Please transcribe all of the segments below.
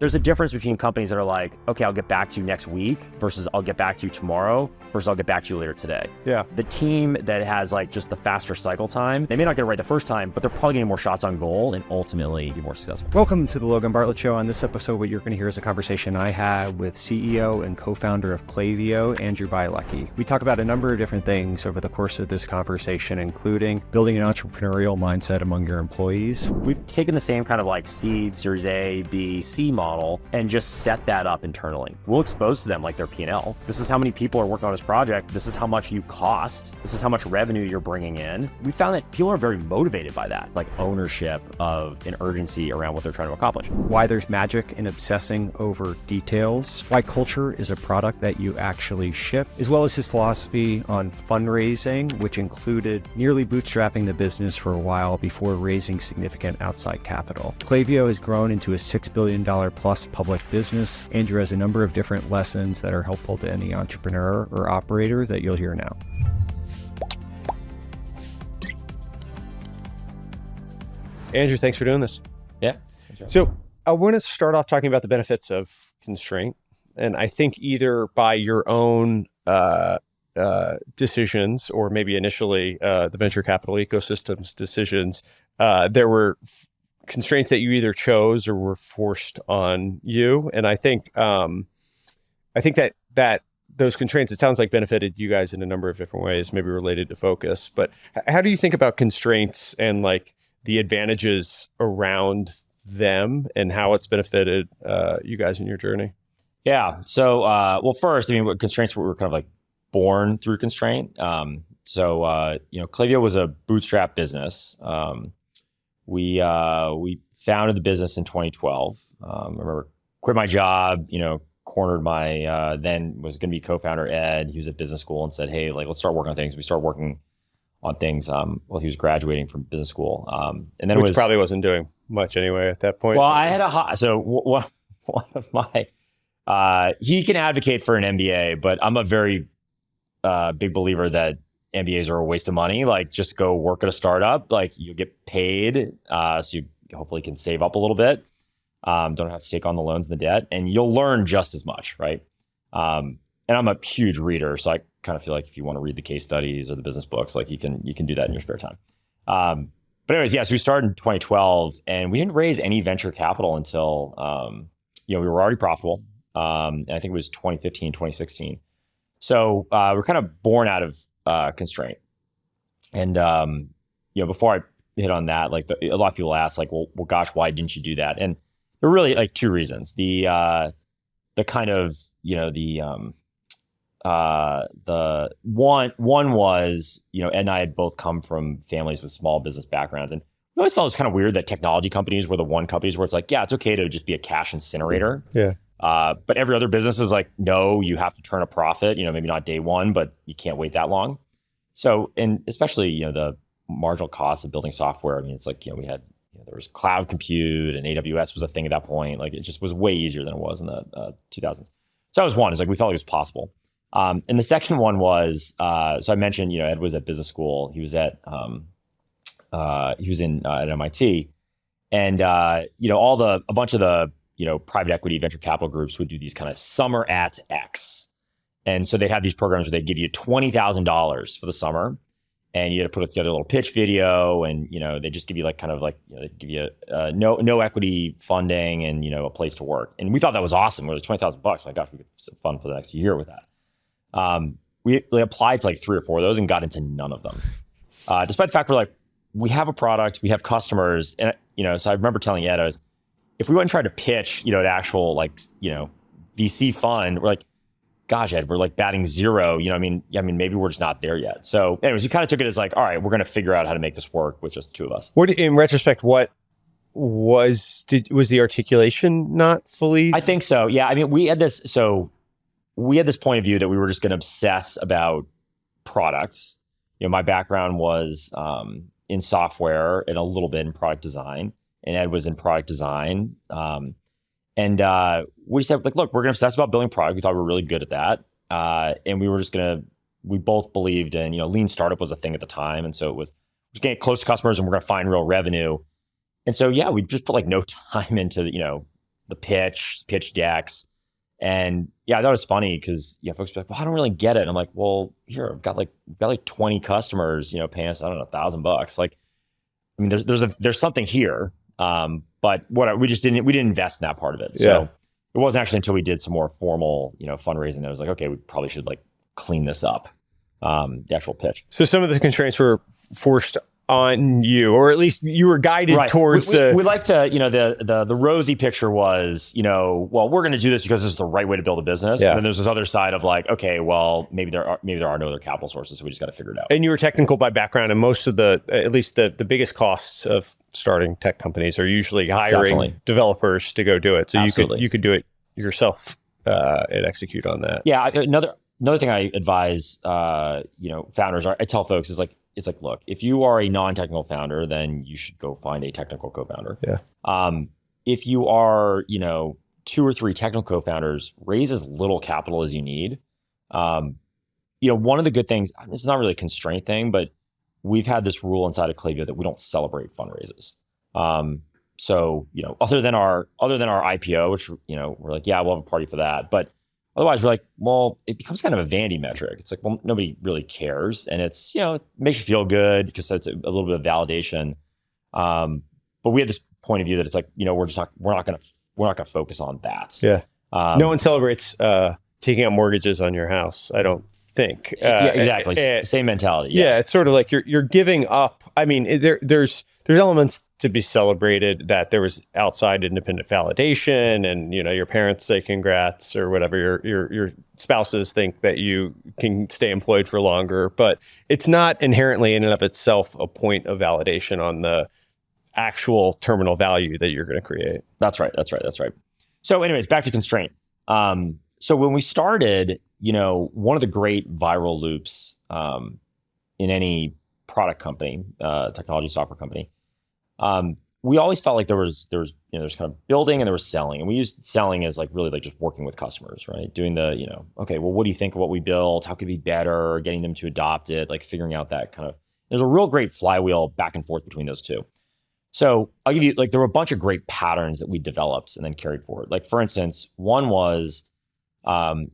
There's a difference between companies that are like, okay, I'll get back to you next week versus I'll get back to you tomorrow versus I'll get back to you later today. Yeah. The team that has like just the faster cycle time, they may not get it right the first time, but they're probably getting more shots on goal and ultimately be more successful. Welcome to the Logan Bartlett Show. On this episode, what you're going to hear is a conversation I had with CEO and co-founder of Klaviyo, Andrew Bialecki. We talk about a number of different things over the course of this conversation, including building an entrepreneurial mindset among your employees. We've taken the same kind of like seed, series A, B, C model and just set that up internally. We'll expose to them like their P&L. This is how many people are working on this project. This is how much you cost. This is how much revenue you're bringing in. We found that people are very motivated by that, like ownership of an urgency around what they're trying to accomplish. Why there's magic in obsessing over details, why culture is a product that you actually ship, as well as his philosophy on fundraising, which included nearly bootstrapping the business for a while before raising significant outside capital. Klaviyo has grown into a $6 billion plus public business. Andrew has a number of different lessons that are helpful to any entrepreneur or operator that you'll hear now. Andrew, thanks for doing this. Yeah. So I want to start off talking about the benefits of constraint. And I think either by your own decisions or maybe initially the venture capital ecosystem's decisions, there were constraints that you either chose or were forced on you. And I think that those constraints, it sounds like, benefited you guys in a number of different ways, maybe related to focus. But how do you think about constraints and like the advantages around them and how it's benefited you guys in your journey? Yeah. So, well, first, I mean, what constraints were kind of like born through constraint. Klaviyo was a bootstrap business. We founded the business in 2012. I remember quit my job, cornered my then was going to be co-founder Ed. He was at business school and said, "Hey, like let's start working on things." We started working on things while he was graduating from business school, and then which probably wasn't doing much anyway at that point. Well, I had one of my he can advocate for an MBA, but I'm a very big believer that MBAs are a waste of money. Like, just go work at a startup. Like, you get paid, so you hopefully can save up a little bit. Don't have to take on the loans and the debt, and you'll learn just as much, right? And I'm a huge reader, so I kind of feel like if you want to read the case studies or the business books, like you can do that in your spare time. But anyways, yeah. So we started in 2012, and we didn't raise any venture capital until we were already profitable. And I think it was 2015, 2016. So we're kind of born out of constraint. And, before I hit on that, like a lot of people ask like, well, gosh, why didn't you do that? And there are really like two reasons. The kind of, the one was, Ed and I had both come from families with small business backgrounds. And we always felt it was kind of weird that technology companies were the one companies where it's like, yeah, it's okay to just be a cash incinerator. Yeah. But every other business is like, no, you have to turn a profit, maybe not day one, but you can't wait that long. So, and especially, the marginal cost of building software. I mean, it's like, we had, there was cloud compute and AWS was a thing at that point. Like, it just was way easier than it was in the 2000s. So that was one, is like, we felt like it was possible. And the second one was, so I mentioned, Ed was at business school. He was at, he was at MIT, and, a bunch of the, private equity venture capital groups would do these kind of summer at X. And so they have these programs where they give you $20,000 for the summer, and you had to put together a little pitch video, and, they just give you like, they give you no equity funding and, a place to work. And we thought that was awesome. It was $20,000. My gosh, we could have fun for the next year with that. We applied to like 3 or 4 of those and got into none of them. Despite the fact we're like, we have a product, we have customers. And, so I remember telling Ed, if we went and tried to pitch, an actual VC fund, we're like, gosh, Ed, we're like batting zero. Maybe we're just not there yet. So anyways, we kind of took it as like, all right, we're going to figure out how to make this work with just the 2 of us. In retrospect, what was the articulation not fully? I think so. Yeah. I mean, we had this point of view that we were just going to obsess about products. My background was in software and a little bit in product design. And Ed was in product design. And we said, like, look, we're going to obsess about building product. We thought we were really good at that. And we were just we both believed in, lean startup was a thing at the time. And so it was just getting close to customers and we're going to find real revenue. And so, yeah, we just put like no time into, the pitch decks. And yeah, I thought it was funny because folks be like, well, I don't really get it. And I'm like, well, here, I've got like 20 customers, paying us, I don't know, $1,000. Like, I mean, there's something here. But we didn't invest in that part of it. So it wasn't actually until we did some more formal, fundraising that I was like, okay, we probably should like clean this up, the actual pitch. So some of the constraints were forced on you, or at least you were guided towards we like to, the rosy picture was, well, we're going to do this because this is the right way to build a business. And then there's this other side of like, okay, well, maybe there are no other capital sources. So we just got to figure it out. And you were technical by background, and most of at least the biggest costs of starting tech companies are usually hiring developers to go do it. So you could do it yourself and execute on that. Yeah. Another thing I advise, founders I tell folks is like, look, if you are a non-technical founder, then you should go find a technical co-founder. Yeah. If you are, 2 or 3 technical co-founders, raise as little capital as you need. One of the good things, it's not really a constraint thing, but we've had this rule inside of Klaviyo that we don't celebrate fundraises. So, other than our IPO, which, we're like, yeah, we'll have a party for that. But otherwise, we're like, well, it becomes kind of a vanity metric. It's like, well, nobody really cares. And it's, it makes you feel good because it's a little bit of validation. But we had this point of view that it's like, we're not going to focus on that. Yeah. No one celebrates taking out mortgages on your house, I don't think. Yeah, exactly. Same mentality. Yeah. It's sort of like you're giving up. I mean, there's elements to be celebrated that there was outside independent validation, and your parents say congrats or whatever. Your spouses think that you can stay employed for longer, but it's not inherently in and of itself a point of validation on the actual terminal value that you're going to create. That's right. So, anyways, back to constraint. So when we started, one of the great viral loops in any product company, technology software company. We always felt like there was kind of building and there was selling, and we used selling as like really like just working with customers, right? Doing the, okay, well, what do you think of what we built? How could it be better? Getting them to adopt it, like figuring out that kind of, there's a real great flywheel back and forth between those two. So I'll give you, like, there were a bunch of great patterns that we developed and then carried forward. Like, for instance, one was,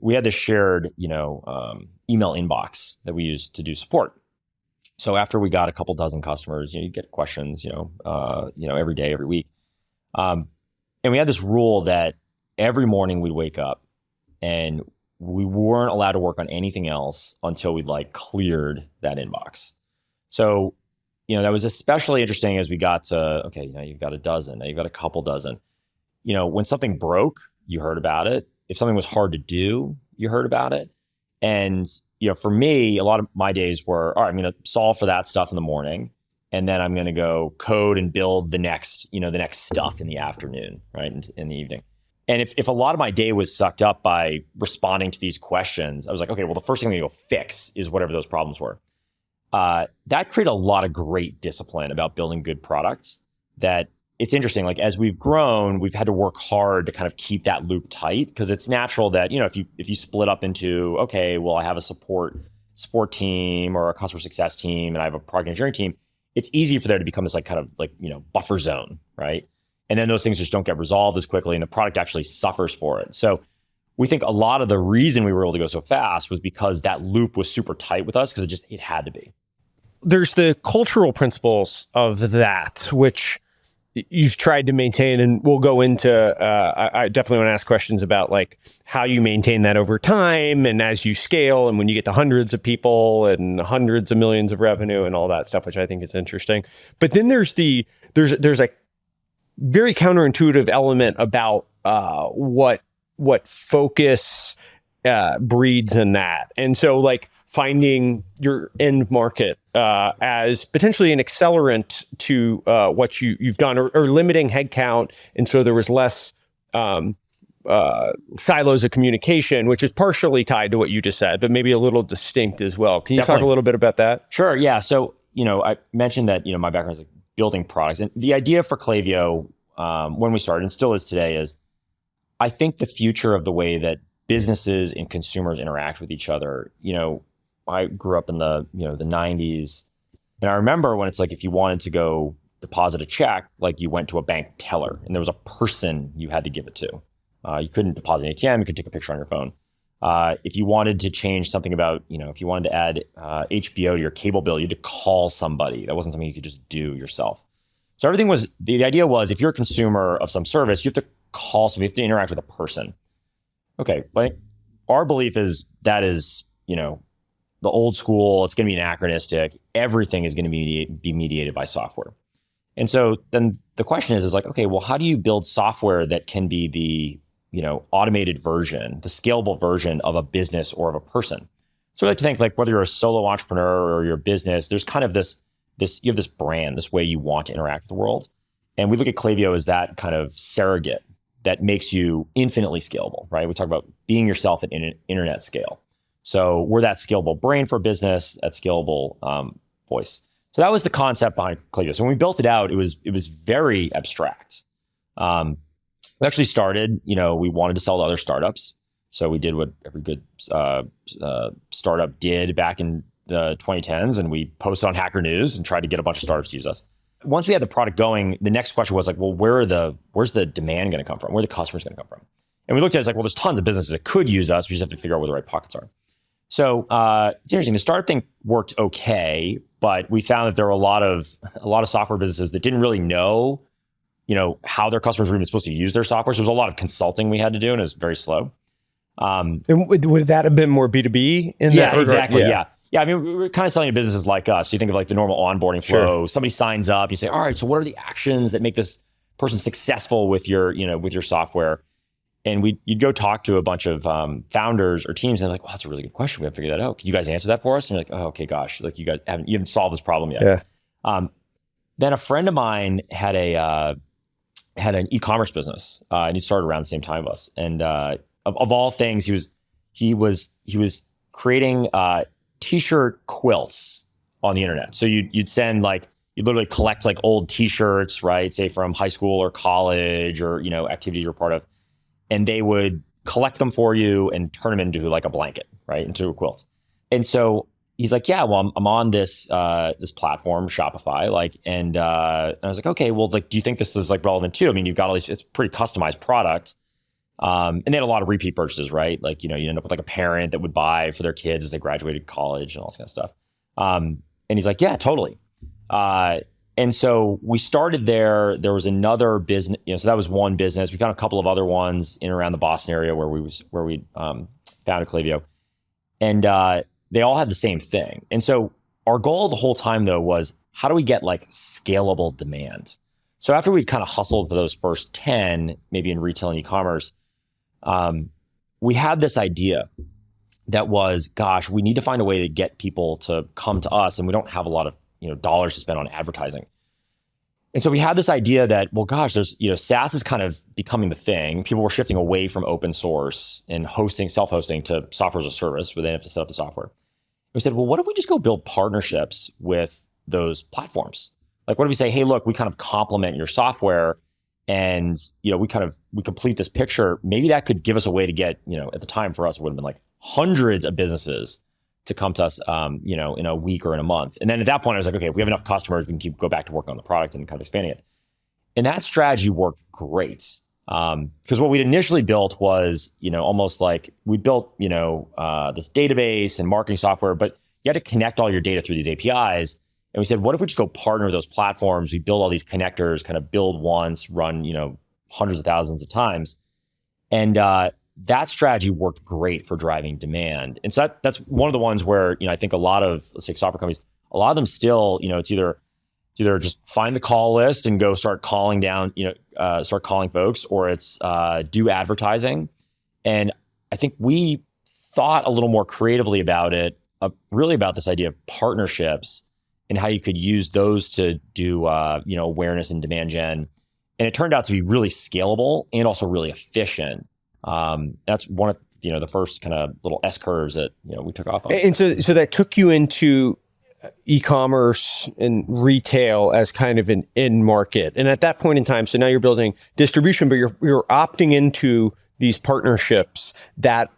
we had this shared, email inbox that we used to do support. So after we got a couple dozen customers, you get questions, every day, every week. And we had this rule that every morning we'd wake up and we weren't allowed to work on anything else until we'd like cleared that inbox. So, that was especially interesting as we got to, okay, you've got a dozen, now you've got a couple dozen. When something broke, you heard about it. If something was hard to do, you heard about it. And for me, a lot of my days were, all right, I'm going to solve for that stuff in the morning, and then I'm going to go code and build the next stuff in the afternoon, right, in the evening. And if a lot of my day was sucked up by responding to these questions, I was like, okay, well, the first thing I'm going to go fix is whatever those problems were. That created a lot of great discipline about building good products. That it's interesting, like as we've grown, we've had to work hard to kind of keep that loop tight, because it's natural that, if you split up into, okay, well, I have a support team or a customer success team and I have a product engineering team, it's easy for there to become this like kind of like, buffer zone, right? And then those things just don't get resolved as quickly and the product actually suffers for it. So we think a lot of the reason we were able to go so fast was because that loop was super tight with us, because it had to be. There's the cultural principles of that, which you've tried to maintain, and we'll go into, I definitely want to ask questions about like how you maintain that over time and as you scale and when you get to hundreds of people and hundreds of millions of revenue and all that stuff, which I think is interesting. But then there's a very counterintuitive element about what focus breeds in that. And so like finding your end market as potentially an accelerant to what you've done, or limiting headcount. And so there was less silos of communication, which is partially tied to what you just said, but maybe a little distinct as well. Can you talk a little bit about that? Sure. Yeah. So, I mentioned that, my background is like building products, and the idea for Klaviyo when we started, and still is today, is I think the future of the way that businesses and consumers interact with each other, I grew up in the, the 90s. And I remember when it's like, if you wanted to go deposit a check, like you went to a bank teller and there was a person you had to give it to. You couldn't deposit an ATM, you could take a picture on your phone. If you wanted to change something about, if you wanted to add HBO to your cable bill, you had to call somebody. That wasn't something you could just do yourself. So everything was, the idea was if you're a consumer of some service, you have to call somebody, you have to interact with a person. Okay, but our belief is that is, the old school, it's going to be anachronistic. Everything is going to be mediated by software. And so then the question is like, okay, well, how do you build software that can be the, automated version, the scalable version of a business or of a person? So I like to think like whether you're a solo entrepreneur or your business, there's kind of this, you have this brand, this way you want to interact with the world. And we look at Klaviyo as that kind of surrogate that makes you infinitely scalable, right? We talk about being yourself at internet scale. So we're that scalable brain for business, that scalable voice. So that was the concept behind Klaviyo. So when we built it out, it was very abstract. We actually started, we wanted to sell to other startups. So we did what every good startup did back in the 2010s, and we posted on Hacker News and tried to get a bunch of startups to use us. Once we had the product going, the next question was like, well, where's the demand going to come from? Where are the customers going to come from? And we looked at it as like, well, there's tons of businesses that could use us. We just have to figure out where the right pockets are. So it's interesting. The startup thing worked okay, but we found that there were a lot of software businesses that didn't really know, how their customers were even supposed to use their software. So there was a lot of consulting we had to do, and it was very slow. And would that have been more B2B in that? Yeah, exactly. Yeah. Yeah, I mean, we're kind of selling to businesses like us. So you think of like the normal onboarding flow. Sure. Somebody signs up. You say, all right, so what are the actions that make this person successful with your, with your software? And you'd go talk to a bunch of founders or teams, and they're like, well, that's a really good question. We have to figure that out. Can you guys answer that for us? And you're like, oh, okay, gosh, like you haven't solved this problem yet. Yeah. Then a friend of mine had an e-commerce business, and he started around the same time as us. And of all things, he was creating t-shirt quilts on the internet. So you'd send you'd literally collect like old t-shirts, right? Say from high school or college or, activities you're part of. And they would collect them for you and turn them into like a blanket, right? Into a quilt. And so he's like, yeah, well, I'm on this platform, Shopify, and I was like, okay, well, do you think this is relevant too? I mean, you've got all these, it's pretty customized product. And they had a lot of repeat purchases, right? You end up with a parent that would buy for their kids as they graduated college and all this kind of stuff. And he's like, yeah, totally. And so we started there. There was another business, so that was one business. We found a couple of other ones in and around the Boston area where we founded Klaviyo. And they all had the same thing. And so our goal the whole time though was, how do we get scalable demand? So after we'd kind of hustled for those first 10, maybe in retail and e-commerce, we had this idea that was, gosh, we need to find a way to get people to come to us, and we don't have a lot of dollars to spend on advertising. And so we had this idea that, well, gosh, there's SaaS is kind of becoming the thing. People were shifting away from open source and self-hosting to software as a service, where they have to set up the software. We said, well, what if we just go build partnerships with those platforms? What if we say, hey, look, we kind of complement your software, and we complete this picture. Maybe that could give us a way to get, at the time for us, it would have been hundreds of businesses to come to us, in a week or in a month. And then at that point, I was like, okay, if we have enough customers, we can go back to working on the product and kind of expanding it. And that strategy worked great. Because what we'd initially built was, almost we built, this database and marketing software, but you had to connect all your data through these APIs. And we said, what if we just go partner with those platforms? We build all these connectors, kind of build once, run, hundreds of thousands of times. And that strategy worked great for driving demand. And so that's one of the ones where, I think a lot of, let's say, software companies, a lot of them still, it's either just find the call list and go start calling down, start calling folks, or it's do advertising. And I think we thought a little more creatively about it, really about this idea of partnerships and how you could use those to do, awareness and demand gen. And it turned out to be really scalable and also really efficient. That's one of the first kind of little S curves that we took off on. And so that took you into e-commerce and retail as kind of an end market. And at that point in time, so now you're building distribution, but you're opting into these partnerships that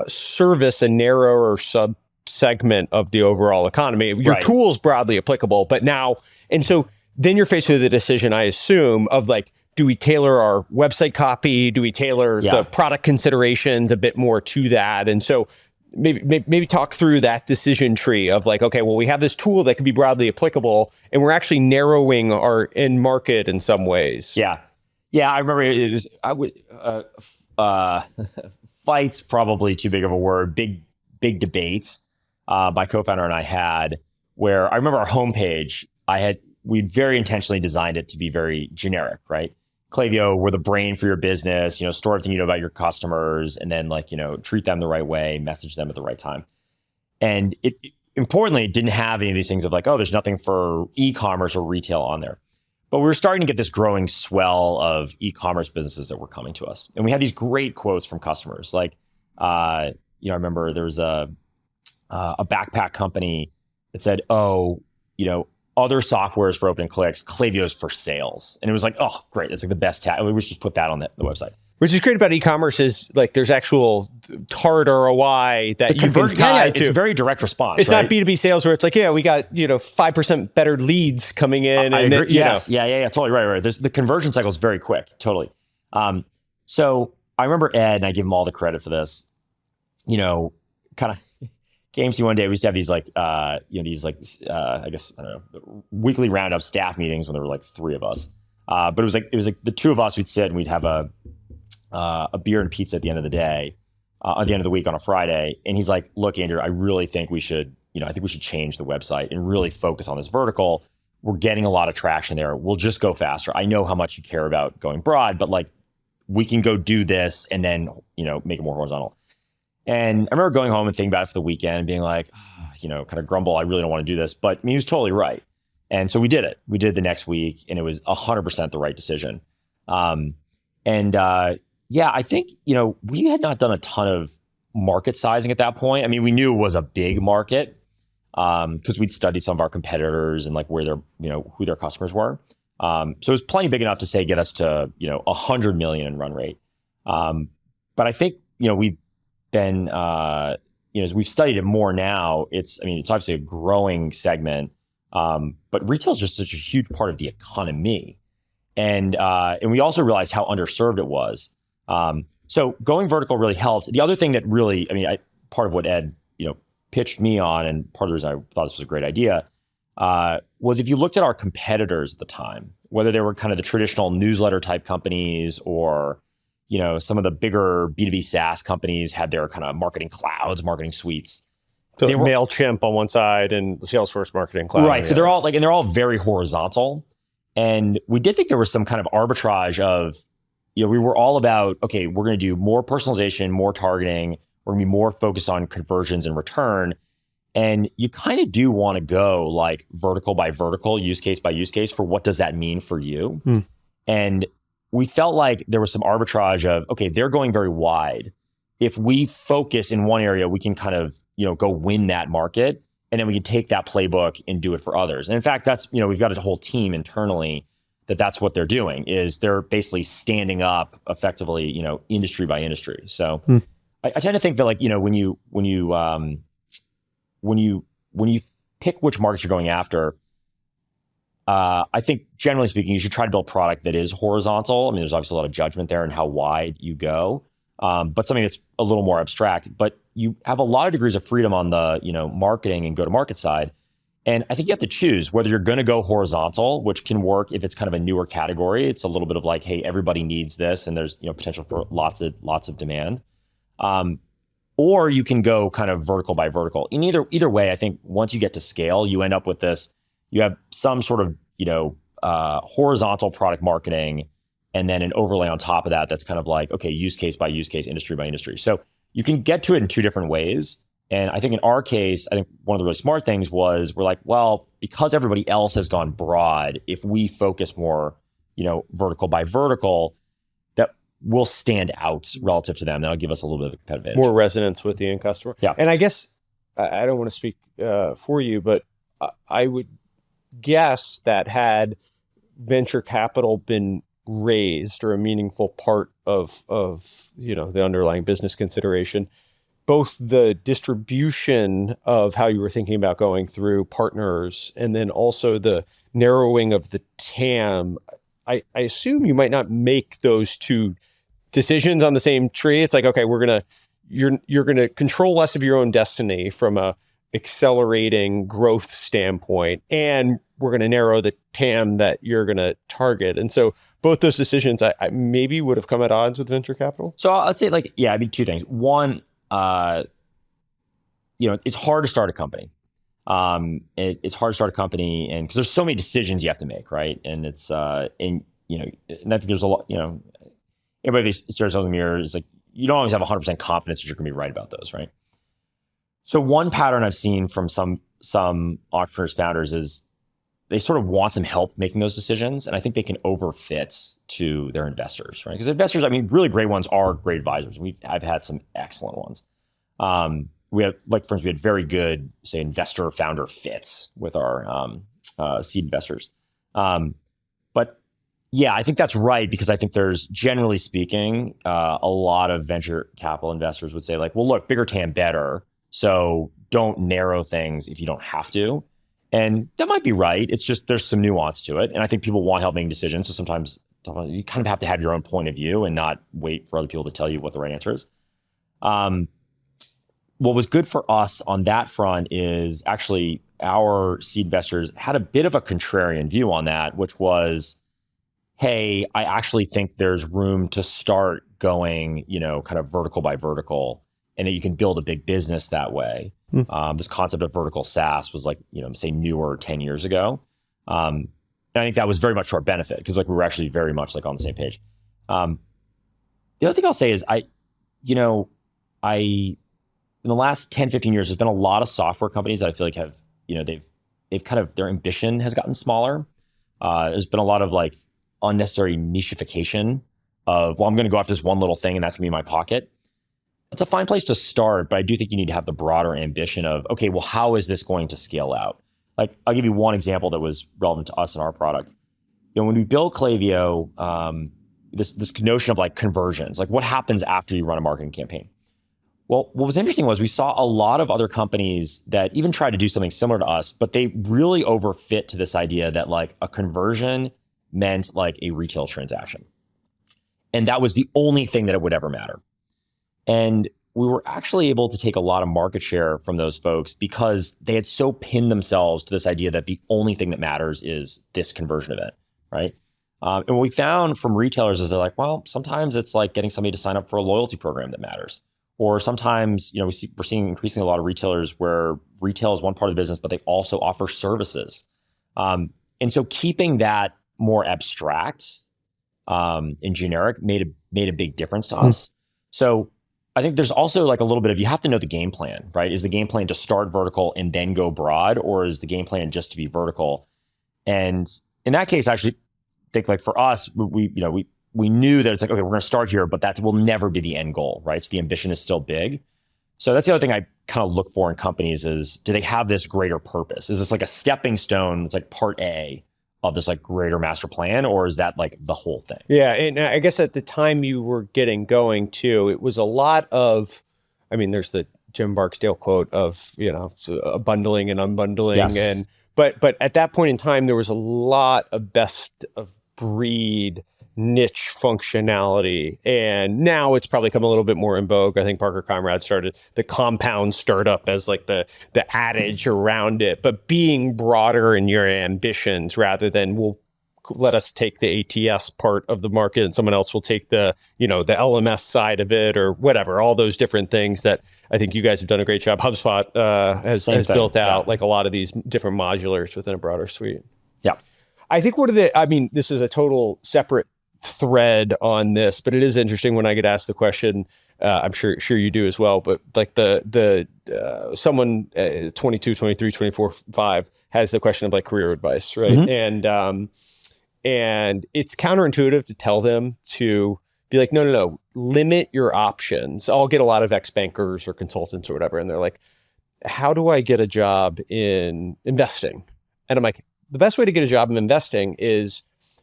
service a narrower sub segment of the overall economy. Your right. tool's broadly applicable, but now, and so then you're faced with the decision, I assume, of like, do we tailor our website copy? Do we tailor the product considerations a bit more to that? And so maybe talk through that decision tree of like, okay, well, we have this tool that can be broadly applicable, and we're actually narrowing our end market in some ways. Yeah. I remember it was, fights, probably too big of a word, big debates my co-founder and I had, where I remember our homepage, we very intentionally designed it to be very generic, right? Klaviyo, we're the brain for your business, store everything you know about your customers, and then treat them the right way, message them at the right time. And importantly, it didn't have any of these things of like, oh, there's nothing for e-commerce or retail on there. But we were starting to get this growing swell of e-commerce businesses that were coming to us. And we had these great quotes from customers. Like, I remember there was a backpack company that said, other softwares for open clicks, Klaviyo's for sales. And it was like, oh, great. That's like the best tag. We should just put that on the website. Which is great about e-commerce is like there's actual hard ROI that you can tie to. It's a very direct response. It's not B2B sales where it's like, we got 5% better leads coming in. I agree. Yes. Yeah. Totally right. The conversion cycle is very quick. Totally. So I remember Ed, and I give him all the credit for this. Kind of came to me one day. We used to have these weekly roundup staff meetings when there were like 3 of us. But it was like the 2 of us. We'd sit and we'd have a beer and pizza at the end of the day, at the end of the week on a Friday. And he's like, look, Andrew, I really think we should, change the website and really focus on this vertical. We're getting a lot of traction there. We'll just go faster. I know how much you care about going broad, but like we can go do this and then, make it more horizontal. And I remember going home and thinking about it for the weekend and being like, kind of grumble, I really don't want to do this. But he was totally right. And so we did it. We did it the next week, and it was 100% the right decision. I think, we had not done a ton of market sizing at that point. I mean, we knew it was a big market because we'd studied some of our competitors and like where their, who their customers were. So it was plenty big enough to say, get us to, 100 million in run rate. But I think, we've been, as we've studied it more now, it's obviously a growing segment. But retail is just such a huge part of the economy. And we also realized how underserved it was. So going vertical really helped. The other thing that really, part of what Ed, pitched me on, and part of the reason I thought this was a great idea, was if you looked at our competitors at the time, whether they were kind of the traditional newsletter type companies or, some of the bigger B2B SaaS companies had their kind of marketing clouds, marketing suites. So they were MailChimp on one side and Salesforce Marketing Cloud. Right. So they're all very horizontal. And we did think there was some kind of arbitrage of, we were all about, okay, we're going to do more personalization, more targeting. We're going to be more focused on conversions and return. And you kind of do want to go like vertical by vertical, use case by use case for what does that mean for you? And we felt like there was some arbitrage of, okay, they're going very wide. If we focus in one area, we can kind of, go win that market. And then we can take that playbook and do it for others. And in fact, that's, we've got a whole team internally that's what they're doing, is they're basically standing up effectively, industry by industry. So I tend to think that like, when you pick which markets you're going after, I think generally speaking, you should try to build a product that is horizontal. There's obviously a lot of judgment there in how wide you go, but something that's a little more abstract. But you have a lot of degrees of freedom on the marketing and go-to-market side. And I think you have to choose whether you're going to go horizontal, which can work if it's kind of a newer category. It's a little bit of like, hey, everybody needs this, and there's potential for lots of demand. Or you can go kind of vertical by vertical. In either way, I think once you get to scale, you end up with this. You have some sort of horizontal product marketing, and then an overlay on top of that that's kind of like, okay, use case by use case, industry by industry. So you can get to it in 2 different ways. And I think in our case, I think one of the really smart things was we're like, well, because everybody else has gone broad, if we focus more, vertical by vertical, that will stand out relative to them. That'll give us a little bit of a competitive edge. More resonance with the end customer. Yeah. And I guess, I don't want to speak for you, but I would guess that had venture capital been raised or a meaningful part of the underlying business consideration, both the distribution of how you were thinking about going through partners and then also the narrowing of the TAM, I assume you might not make those two decisions on the same tree. It's like, okay, you're gonna control less of your own destiny from a accelerating growth standpoint, and we're gonna narrow the TAM that you're gonna target. And so both those decisions I maybe would have come at odds with venture capital. So I'd say like, yeah, I mean, two things. One, it's hard to start a company. It's hard to start a company, and because there's so many decisions you have to make, right? And it's and I think there's a lot, everybody stares in the mirror is like, you don't always have 100% confidence that you're going to be right about those, right? So one pattern I've seen from some entrepreneurs, founders is they sort of want some help making those decisions, and I think they can overfit to their investors, right? Because investors, I mean, really great ones are great advisors. I've had some excellent ones. We have, like, for instance, we had very good, say, investor founder fits with our seed investors. But yeah, I think that's right, because I think there's, generally speaking, a lot of venture capital investors would say like, well, look, bigger TAM better. So don't narrow things if you don't have to. And that might be right. It's just, there's some nuance to it. And I think people want help making decisions. So sometimes you kind of have to have your own point of view and not wait for other people to tell you what the right answer is. What was good for us on that front is actually our seed investors had a bit of a contrarian view on that, which was, hey, I actually think there's room to start going, kind of vertical by vertical, and that you can build a big business that way. This concept of vertical SaaS was like, say newer 10 years ago. And I think that was very much to our benefit, because like we were actually very much like on the same page. The other thing I'll say is in the last 10, 15 years, there's been a lot of software companies that I feel like have, they've kind of, their ambition has gotten smaller. There's been a lot of like unnecessary nichification of, well, I'm going to go after this one little thing and that's going to be my pocket. It's a fine place to start, but I do think you need to have the broader ambition of, okay, well, how is this going to scale out? Like, I'll give you one example that was relevant to us and our product. When we built Klaviyo, this notion of like conversions, like what happens after you run a marketing campaign? Well, what was interesting was we saw a lot of other companies that even tried to do something similar to us, but they really overfit to this idea that like a conversion meant like a retail transaction. And that was the only thing that it would ever matter. And we were actually able to take a lot of market share from those folks because they had so pinned themselves to this idea that the only thing that matters is this conversion event, right? And what we found from retailers is they're like, well, sometimes it's like getting somebody to sign up for a loyalty program that matters. Or sometimes, we're seeing increasingly a lot of retailers where retail is one part of the business, but they also offer services. And so keeping that more abstract and generic made a big difference to us. So I think there's also like a little bit of, you have to know the game plan, right? Is the game plan to start vertical and then go broad, or is the game plan just to be vertical? And in that case, I actually think like for us, we knew that it's like, okay, we're going to start here, but that will never be the end goal, right? So the ambition is still big. So that's the other thing I kind of look for in companies is, do they have this greater purpose? Is this like a stepping stone? It's like part A of this like greater master plan, or is that like the whole thing? Yeah. And I guess at the time you were getting going too, it was a lot of, there's the Jim Barksdale quote of, bundling and unbundling. Yes. But at that point in time, there was a lot of best of breed niche functionality. And now it's probably come a little bit more in vogue. I think Parker Conrad started the compound startup as like the adage around it, but being broader in your ambitions rather than let us take the ATS part of the market and someone else will take the LMS side of it or whatever, all those different things that I think you guys have done a great job. HubSpot has built out like a lot of these different modulars within a broader suite. Yeah. I think this is a total separate thread on this, but it is interesting when I get asked the question. I'm sure you do as well, but like someone 22, 23, 24, 5 has the question of like career advice, right? Mm-hmm. And it's counterintuitive to tell them to be like, no, limit your options. I'll get a lot of ex-bankers or consultants or whatever, and they're like, how do I get a job in investing? And I'm like, the best way to get a job in investing is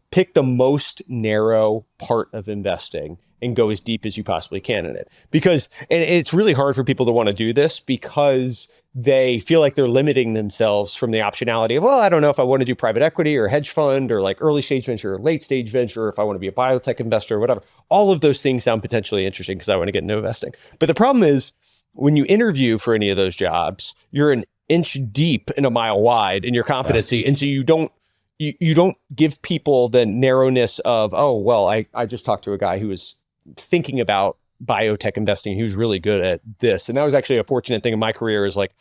pick the most narrow part of investing and go as deep as you possibly can in it. And it's really hard for people to want to do this because they feel like they're limiting themselves from the optionality of, well, I don't know if I want to do private equity or hedge fund or like early stage venture or late stage venture, or if I want to be a biotech investor or whatever. All of those things sound potentially interesting because I want to get into investing. But the problem is when you interview for any of those jobs, you're an inch deep and a mile wide in your competency. Yes. And so you don't give people the narrowness of, oh, well, I just talked to a guy who was thinking about biotech investing. He was really good at this. And that was actually a fortunate thing in my career is like,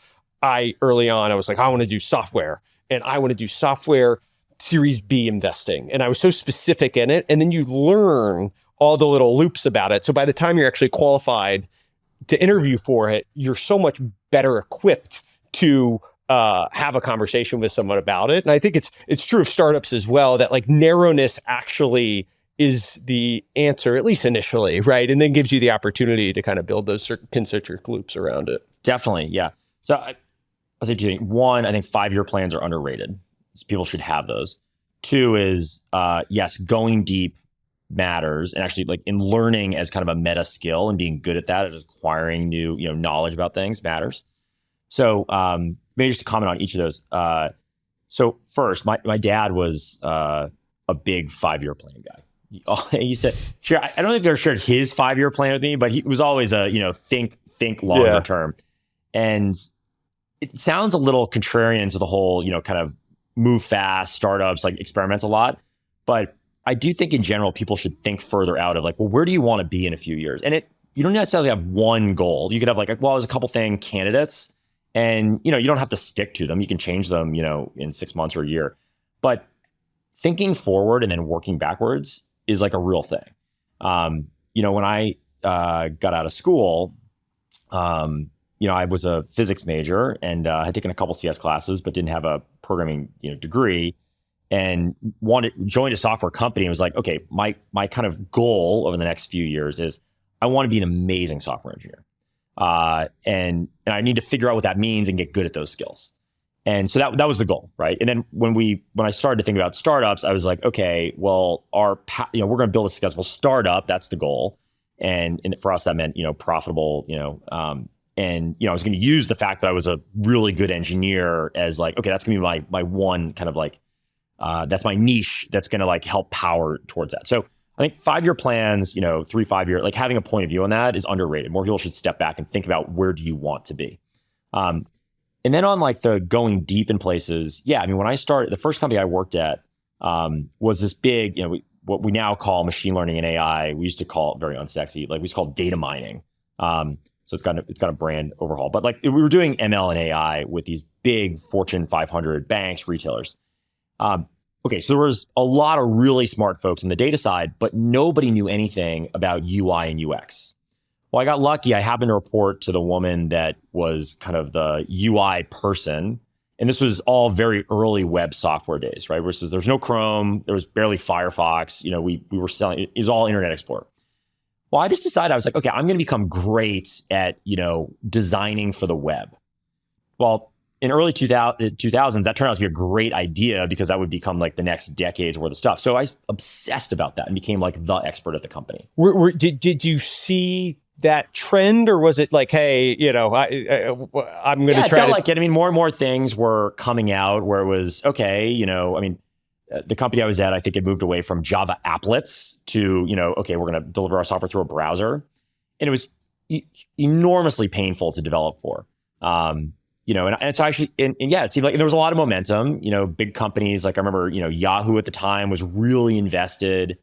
early on, I was like, I want to do software and I want to do software Series B investing. And I was so specific in it. And then you learn all the little loops about it. So by the time you're actually qualified to interview for it, you're so much better equipped to have a conversation with someone about it. And I think it's true of startups as well, that like narrowness actually is the answer, at least initially, right? And then gives you the opportunity to kind of build those concentric loops around it. Definitely, yeah. So I'll say two things. One, I think 5-year plans are underrated. So people should have those. Two is, yes, going deep matters, and actually like in learning as kind of a meta skill and being good at that, and acquiring new knowledge about things matters. So maybe just to comment on each of those. So first, my dad was a big 5-year plan guy. He used to share. I don't think he ever shared his 5-year plan with me, but he was always a think longer term. And it sounds a little contrarian to the whole kind of move fast startups, like experiments a lot. But I do think in general people should think further out of like, well, where do you want to be in a few years? And you don't necessarily have one goal. You could have like, well, there's a couple candidates, and you don't have to stick to them. You can change them in 6 months or a year. But thinking forward and then working backwards is like a real thing. When I got out of school, I was a physics major and had taken a couple CS classes, but didn't have a programming degree, and joined a software company and was like, okay, my kind of goal over the next few years is I want to be an amazing software engineer. And I need to figure out what that means and get good at those skills. And so that was the goal, right? And then when I started to think about startups, I was like, okay, well, we're going to build a successful startup. That's the goal, and for us that meant profitable. And I was going to use the fact that I was a really good engineer as like, okay, that's going to be my one kind of like that's my niche. That's going to like help power towards that. So I think 5-year plans, 3-5 year, like having a point of view on that is underrated. More people should step back and think about where do you want to be. And then on like the going deep in places, yeah, I mean, when I started, the first company I worked at was this big, what we now call machine learning and AI. We used to call it very unsexy, like we used to call it data mining. So it's got a brand overhaul, but like we were doing ML and AI with these big Fortune 500 banks, retailers. Okay, so there was a lot of really smart folks on the data side, but nobody knew anything about UI and UX. Well, I got lucky. I happened to report to the woman that was kind of the UI person. And this was all very early web software days, right? Versus there's no Chrome, there was barely Firefox. We were selling, it was all Internet Explorer. Well, I just decided, I was like, okay, I'm going to become great at, designing for the web. Well, in early 2000s, that turned out to be a great idea because that would become like the next decade's worth of stuff. So I obsessed about that and became like the expert at the company. Did you see that trend, or was it like, hey, I'm going to try? It felt like it. I mean, more and more things were coming out where it was okay. The company I was at, I think it moved away from Java applets to okay, we're going to deliver our software through a browser, and it was enormously painful to develop for. And it's actually, and yeah, it seemed like there was a lot of momentum. Big companies like I remember, Yahoo at the time was really invested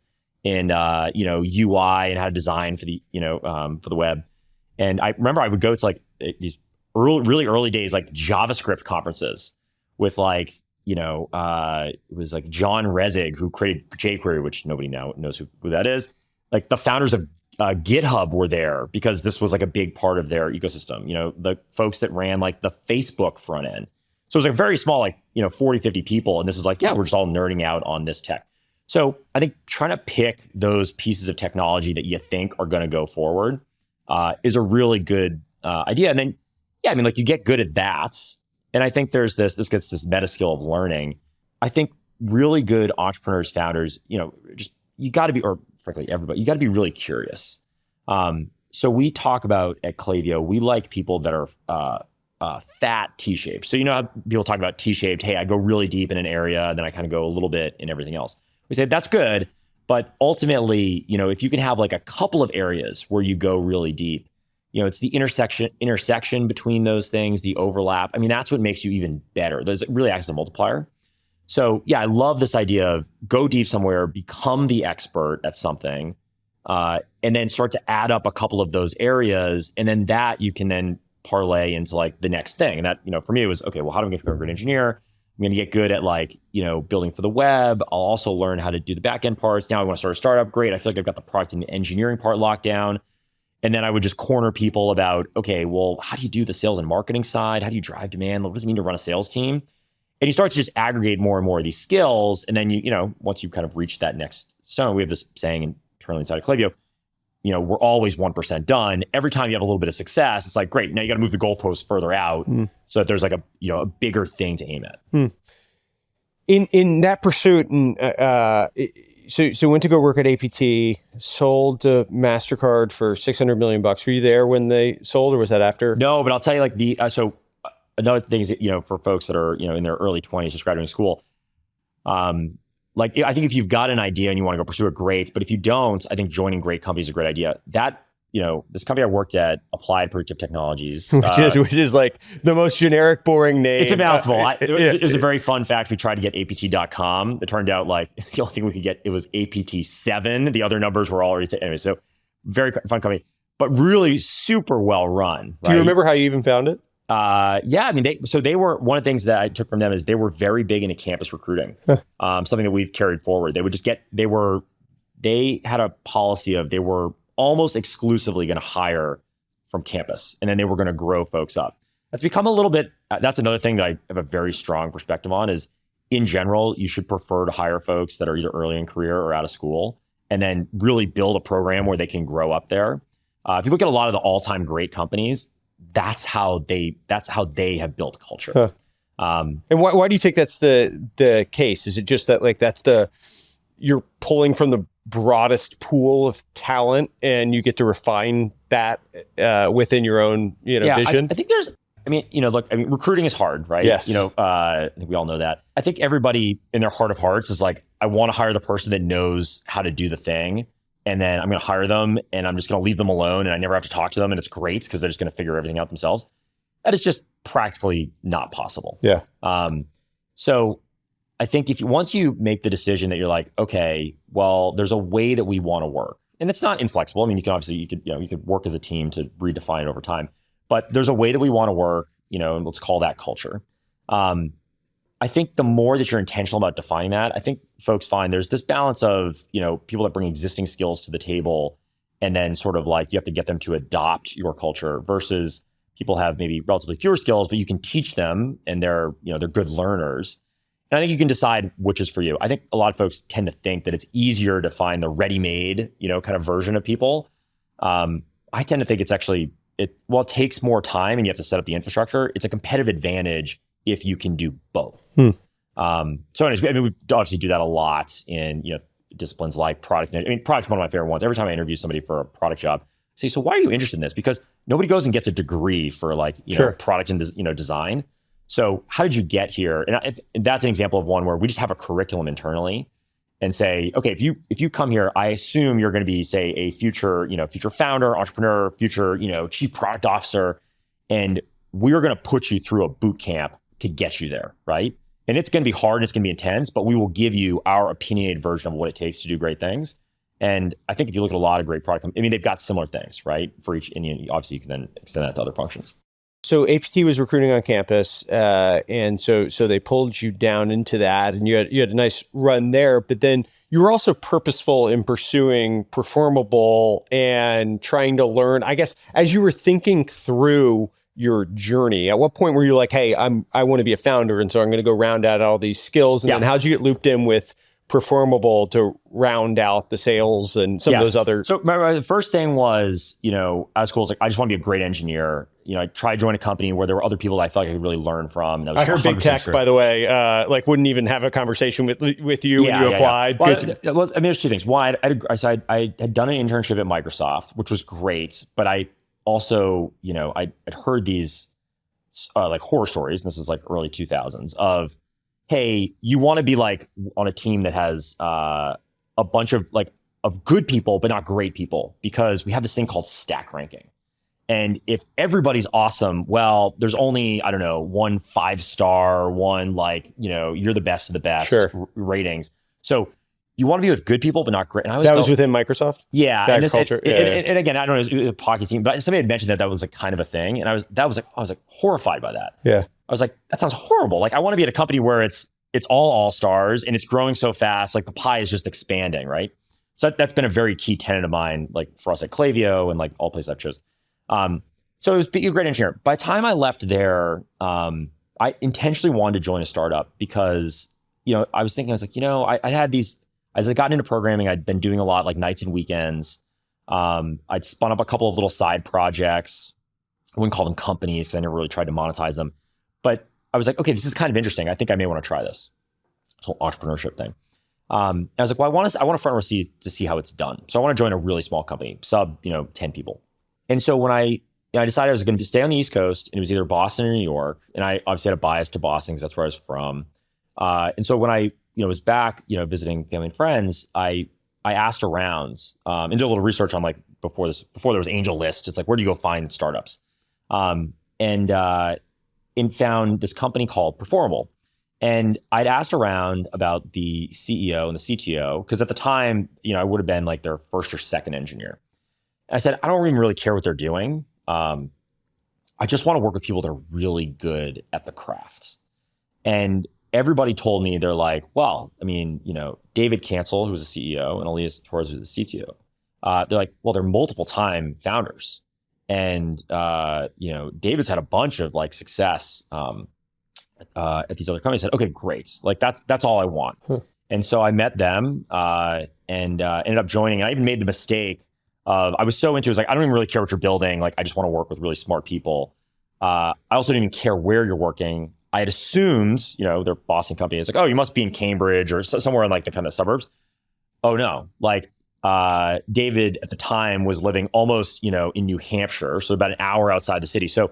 in UI and how to design for the for the web. And I remember I would go to like these really early days like JavaScript conferences with like it was like John Resig who created jQuery, which nobody now knows who that is. Like the founders of GitHub were there because this was like a big part of their ecosystem. The folks that ran like the Facebook front end. So it was like very small, like 40, 50 people, and this is like, yeah, we're just all nerding out on this tech. So I think trying to pick those pieces of technology that you think are going to go forward is a really good idea. And then, yeah, I mean, like you get good at that. And I think this gets this meta skill of learning. I think really good entrepreneurs, founders, you got to be, or frankly, everybody, you got to be really curious. So we talk about at Klaviyo, we like people that are fat T-shaped. So you know how people talk about T-shaped, hey, I go really deep in an area, and then I kind of go a little bit in everything else. We say that's good, but ultimately, if you can have like a couple of areas where you go really deep, it's the intersection between those things, the overlap. I mean, that's what makes you even better. It really acts as a multiplier. So yeah, I love this idea of go deep somewhere, become the expert at something, and then start to add up a couple of those areas, and then that you can then parlay into like the next thing. And that, for me, it was, okay, well, how do I get to become a great engineer? I'm going to get good at like, building for the web. I'll also learn how to do the back end parts. Now I want to start a startup. Great. I feel like I've got the product and the engineering part locked down. And then I would just corner people about, okay, well, how do you do the sales and marketing side? How do you drive demand? What does it mean to run a sales team? And you start to just aggregate more and more of these skills. And then once you kind of reach that next stone, we have this saying internally inside of Klaviyo, we're always 1% done. Every time you have a little bit of success, it's like, great, now you got to move the goalpost further out so that there's like a bigger thing to aim at. In that pursuit, and so went to go work at APT, sold to MasterCard for $600 million. Were you there when they sold, or was that after? No, but I'll tell you like so another thing is, for folks that are, in their early 20s, just graduating school, like, I think if you've got an idea and you want to go pursue it, great. But if you don't, I think joining great companies is a great idea. That, this company I worked at, Applied Predictive Technologies. Which is like the most generic, boring name. It's a mouthful. It was a very fun fact. We tried to get apt.com. It turned out like the only thing we could get, it was APT7. The other numbers were already, anyway, so very fun company, but really super well run. Right? Do you remember how you even found it? Yeah, I mean, they were, one of the things that I took from them is they were very big into campus recruiting. Something that we've carried forward. They would just they had a policy of, they were almost exclusively going to hire from campus, and then they were going to grow folks up. That's become a little bit, that's another thing that I have a very strong perspective on is, in general, you should prefer to hire folks that are either early in career or out of school, and then really build a program where they can grow up there. If you look at a lot of the all-time great companies, that's how they have built culture. And why do you think that's the case? Is it just that like you're pulling from the broadest pool of talent and you get to refine that within your own vision? I think there's, recruiting is hard, right? Yes. I think we all know that. I think everybody in their heart of hearts is like, I want to hire the person that knows how to do the thing. And then I'm going to hire them and I'm just going to leave them alone and I never have to talk to them. And it's great because they're just going to figure everything out themselves. That is just practically not possible. Yeah. So I think once you make the decision that you're like, okay, well, there's a way that we want to work, and it's not inflexible. I mean, you could work as a team to redefine it over time, but there's a way that we want to work, and let's call that culture. I think the more that you're intentional about defining that, I think folks find there's this balance of, people that bring existing skills to the table and then sort of like you have to get them to adopt your culture versus people have maybe relatively fewer skills, but you can teach them and they're good learners. And I think you can decide which is for you. I think a lot of folks tend to think that it's easier to find the ready-made, kind of version of people. I tend to think it's actually, it takes more time and you have to set up the infrastructure. It's a competitive advantage if you can do both. So anyways, we obviously do that a lot in, disciplines like product. Product's one of my favorite ones. Every time I interview somebody for a product job, I say, so why are you interested in this? Because nobody goes and gets a degree for like, product and design. So how did you get here? And that's an example of one where we just have a curriculum internally and say, okay, if you come here, I assume you're going to be, say, a future founder, entrepreneur, future, chief product officer, and we're going to put you through a boot camp to get you there, right? And it's going to be hard and it's going to be intense, but we will give you our opinionated version of what it takes to do great things. And I think if you look at a lot of great product, they've got similar things, right? For each, and obviously you can then extend that to other functions. So APT was recruiting on campus, and so they pulled you down into that, and you had a nice run there. But then you were also purposeful in pursuing Performable and trying to learn. I guess as you were thinking through your journey, at what point were you like, "Hey, I want to be a founder, and so I'm going to go round out all these skills"? And then how'd you get looped in with Performable to round out the sales and some of those other? So the first thing was, out of school, I was like, I just want to be a great engineer. I tried to join a company where there were other people that I felt like I could really learn from. And I heard big tech, by the way, wouldn't even have a conversation with you when you applied. Well, there's two things. One, I had done an internship at Microsoft, which was great, but I also, I'd heard these like horror stories, and this is like early 2000s, of, hey, you want to be like on a team that has a bunch of like of good people, but not great people, because we have this thing called stack ranking. And if everybody's awesome, well, there's only, I don't know, 1 5-star, one like, you're the best of the best ratings. So you want to be with good people, but not great. And I was within Microsoft? Yeah. That and, culture. And again, I don't know, it was a pocket team, but somebody had mentioned that was like kind of a thing. And I was like horrified by that. Yeah. I was like, that sounds horrible. Like I want to be at a company where it's all stars and it's growing so fast, like the pie is just expanding, right? So that's been a very key tenet of mine, like for us at Klaviyo and like all places I've chosen. So it was being a great engineer. By the time I left there, I intentionally wanted to join a startup because, I was like, I had these, as I got into programming, I'd been doing a lot like nights and weekends. I'd spun up a couple of little side projects. I wouldn't call them companies because I never really tried to monetize them. But I was like, okay, this is kind of interesting. I think I may want to try this whole entrepreneurship thing. I was like, well, I want a front row seat to see how it's done. So I want to join a really small company, sub 10 people. And so when I decided I was going to stay on the East Coast, and it was either Boston or New York, and I obviously had a bias to Boston because that's where I was from. And so when I was back, visiting family and friends, I asked around and did a little research on like before there was Angel List. It's like, where do you go find startups? And found this company called Performable. And I'd asked around about the CEO and the CTO, because at the time, I would have been like their first or second engineer. And I said, I don't even really care what they're doing. I just want to work with people that are really good at the craft. And everybody told me, they're like, well, I mean, David Cancel, who was the CEO, and Elias Torres, who was the CTO. They're like, well, they're multiple time founders. And, David's had a bunch of like success at these other companies. I said, okay, great. Like that's all I want. And so I met them and ended up joining. And I even made the mistake of, I was so into it, was like, I don't even really care what you're building. Like, I just want to work with really smart people. I also didn't even care where you're working. I had assumed, their Boston company is like, oh, you must be in Cambridge or somewhere in like the kind of suburbs. Oh no, like David at the time was living almost, in New Hampshire, so about an hour outside the city. So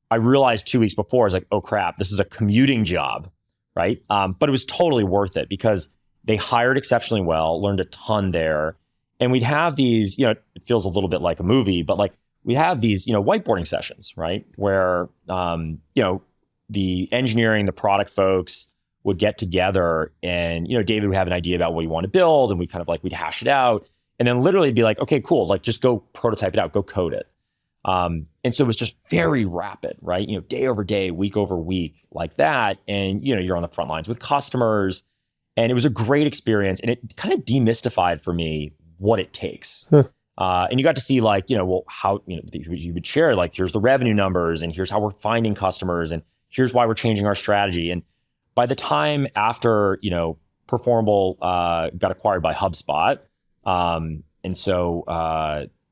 I realized 2 weeks before, I was like, oh crap, this is a commuting job, right? But it was totally worth it because they hired exceptionally well, learned a ton there. And we'd have these, it feels a little bit like a movie, but like we have these, whiteboarding sessions, right? Where, the engineering, the product folks would get together and, David would have an idea about what he wanted to build, and we'd hash it out. And then literally be like, okay, cool. Like just go prototype it out, go code it. And so it was just very rapid, right? Day over day, week over week, like that. And, you're on the front lines with customers, and it was a great experience. And it kind of demystified for me what it takes. And you got to see like, how, you would share like, here's the revenue numbers, and here's how we're finding customers, and here's why we're changing our strategy. And by the time after, Performable got acquired by HubSpot, and so,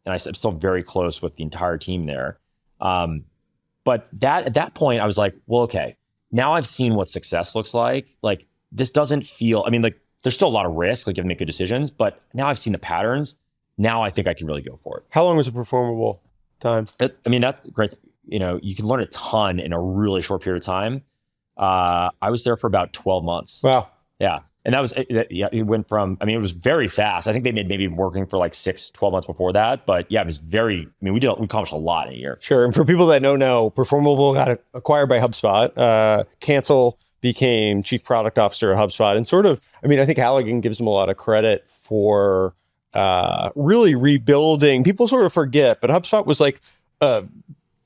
and I'm still very close with the entire team there. But at that point, I was like, well, okay, now I've seen what success looks like. Like this doesn't feel, like there's still a lot of risk, like you have to make good decisions, but now I've seen the patterns. Now I think I can really go for it. How long was a Performable time? That's great. You can learn a ton in a really short period of time. I was there for about 12 months. Wow. Yeah. And that was, it went from, it was very fast. I think they made maybe working for like 12 months before that. But yeah, it was very, we accomplished a lot in a year. Sure. And for people that don't know, Performable got acquired by HubSpot. Cancel became chief product officer at HubSpot. And sort of, I think Halligan gives him a lot of credit for really rebuilding. People sort of forget, but HubSpot was like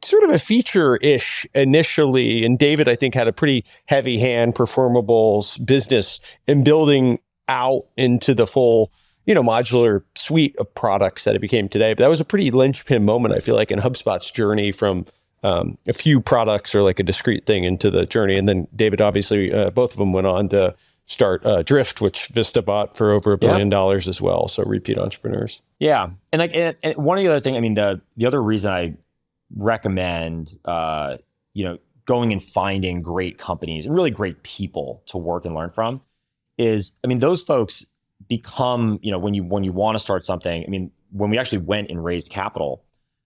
sort of a feature-ish initially. And David, I think, had a pretty heavy hand, Performable's business, in building out into the full, modular suite of products that it became today. But that was a pretty linchpin moment, I feel like, in HubSpot's journey from a few products or like a discrete thing into the journey. And then David, obviously, both of them went on to start Drift, which Vista bought for over $1 billion as well. So repeat entrepreneurs. Yeah. And like, and one of the other thing, the other reason I recommend, going and finding great companies and really great people to work and learn from is, those folks become, when you want to start something, when we actually went and raised capital,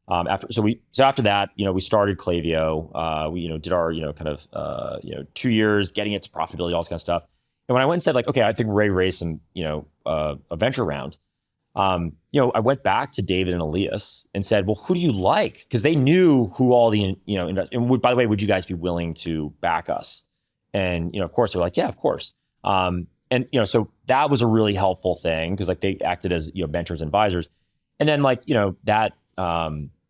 After that, we started Klaviyo. We did our kind of 2 years getting it to profitability, all this kind of stuff. And when I went and said like, okay, I think Ray raised some a venture round. I went back to David and Elias and said, well, who do you like? Because they knew who all the and by the way, would you guys be willing to back us? And of course they're like, yeah, of course. So that was a really helpful thing because like they acted as mentors and advisors. And then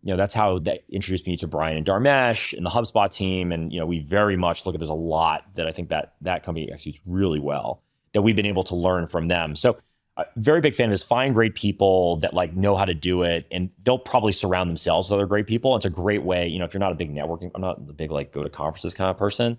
that's how that introduced me to Brian and Dharmesh and the HubSpot team. And we very much look at, there's a lot that I think that company executes really well that we've been able to learn from them. So very big fan of this. Find great people that like know how to do it, and they'll probably surround themselves with other great people. It's a great way, if you're not a big networking, I'm not the big like go to conferences kind of person.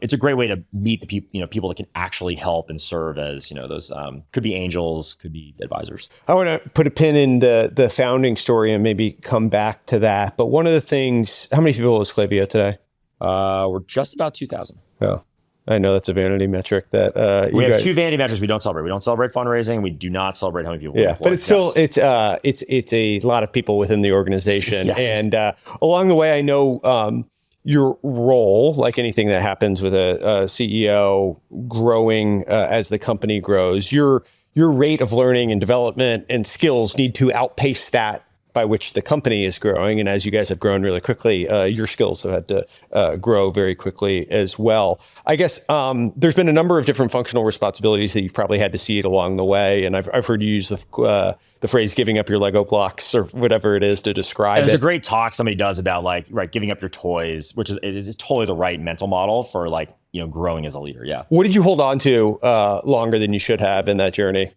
It's a great way to meet the people, people that can actually help and serve as, those could be angels, could be advisors. I want to put a pin in the founding story and maybe come back to that. But one of the things, how many people is Klaviyo today? We're just about 2,000. Oh, I know that's a vanity metric that we have two vanity metrics we don't celebrate. We don't celebrate fundraising. We do not celebrate how many people. Yeah, but it's still it's a lot of people within the organization. Yes. And along the way, I know your role, like anything that happens with a CEO growing as the company grows, your rate of learning and development and skills need to outpace that by which the company is growing. And as you guys have grown really quickly, your skills have had to grow very quickly as well. I guess there's been a number of different functional responsibilities that you've probably had to see it along the way. And I've heard you use the phrase giving up your Lego blocks or whatever it is to describe and there's it. a great talk somebody does about like, right, giving up your toys, which is totally the right mental model for like, growing as a leader. Yeah. What did you hold on to longer than you should have in that journey?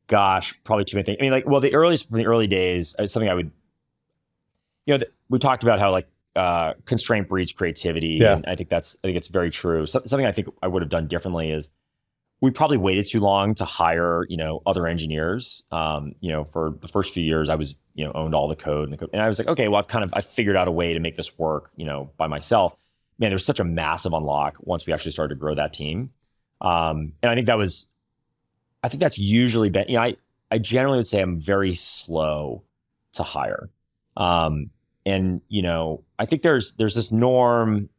Gosh, probably too many things. I mean, like, well, from the early days, something I would, we talked about how like constraint breeds creativity. Yeah. And I think it's very true. Something I think I would have done differently is we probably waited too long to hire, other engineers. For the first few years I was, owned all the code and I was like, okay, well, I figured out a way to make this work, by myself. Man, there was such a massive unlock once we actually started to grow that team. And I think that's usually been, I generally would say I'm very slow to hire. And I think there's this norm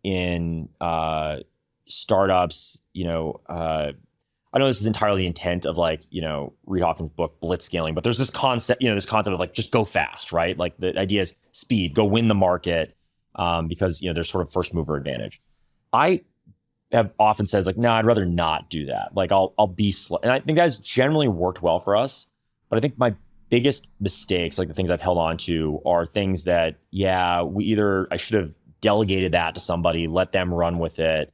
in startups, I know this is entirely the intent of like, Reid Hoffman's book, Blitzscaling, but there's this concept, of like, just go fast, right? Like the idea is speed, go win the market, because, there's sort of first mover advantage. I have often says like, no, I'd rather not do that. Like I'll be slow. And I think that's generally worked well for us. But I think my biggest mistakes, like the things I've held on to, are things that, I should have delegated that to somebody, let them run with it.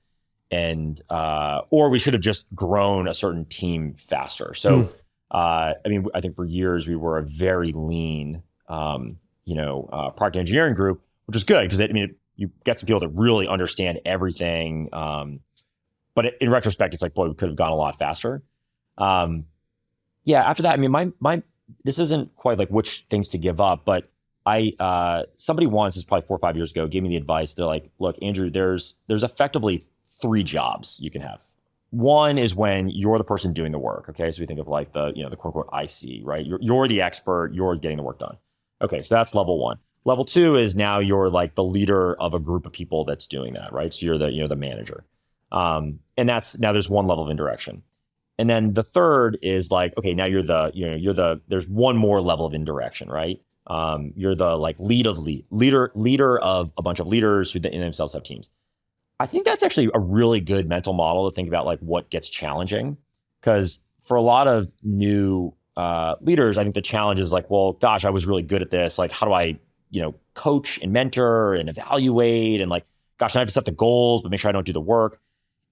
And, or we should have just grown a certain team faster. So, I think for years we were a very lean, product engineering group, which is good because you get some people that really understand everything. But in retrospect, it's like, boy, we could have gone a lot faster. After that, my this isn't quite like which things to give up, but somebody once, is probably 4 or 5 years ago, gave me the advice. They're like, look, Andrew, there's effectively 3 jobs you can have. One is when you're the person doing the work. Okay. So we think of like the quote unquote IC, right? You're the expert, you're getting the work done. Okay. So that's level 1. Level 2 is now you're like the leader of a group of people that's doing that, right? So you're the manager. And now there's one level of indirection. And then the third is like, okay, now there's one more level of indirection, right? You're the like leader of a bunch of leaders who in themselves have teams. I think that's actually a really good mental model to think about like what gets challenging. Because for a lot of new leaders, I think the challenge is like, well, gosh, I was really good at this. Like, how do I, coach and mentor and evaluate and like, gosh, I have to set the goals, but make sure I don't do the work.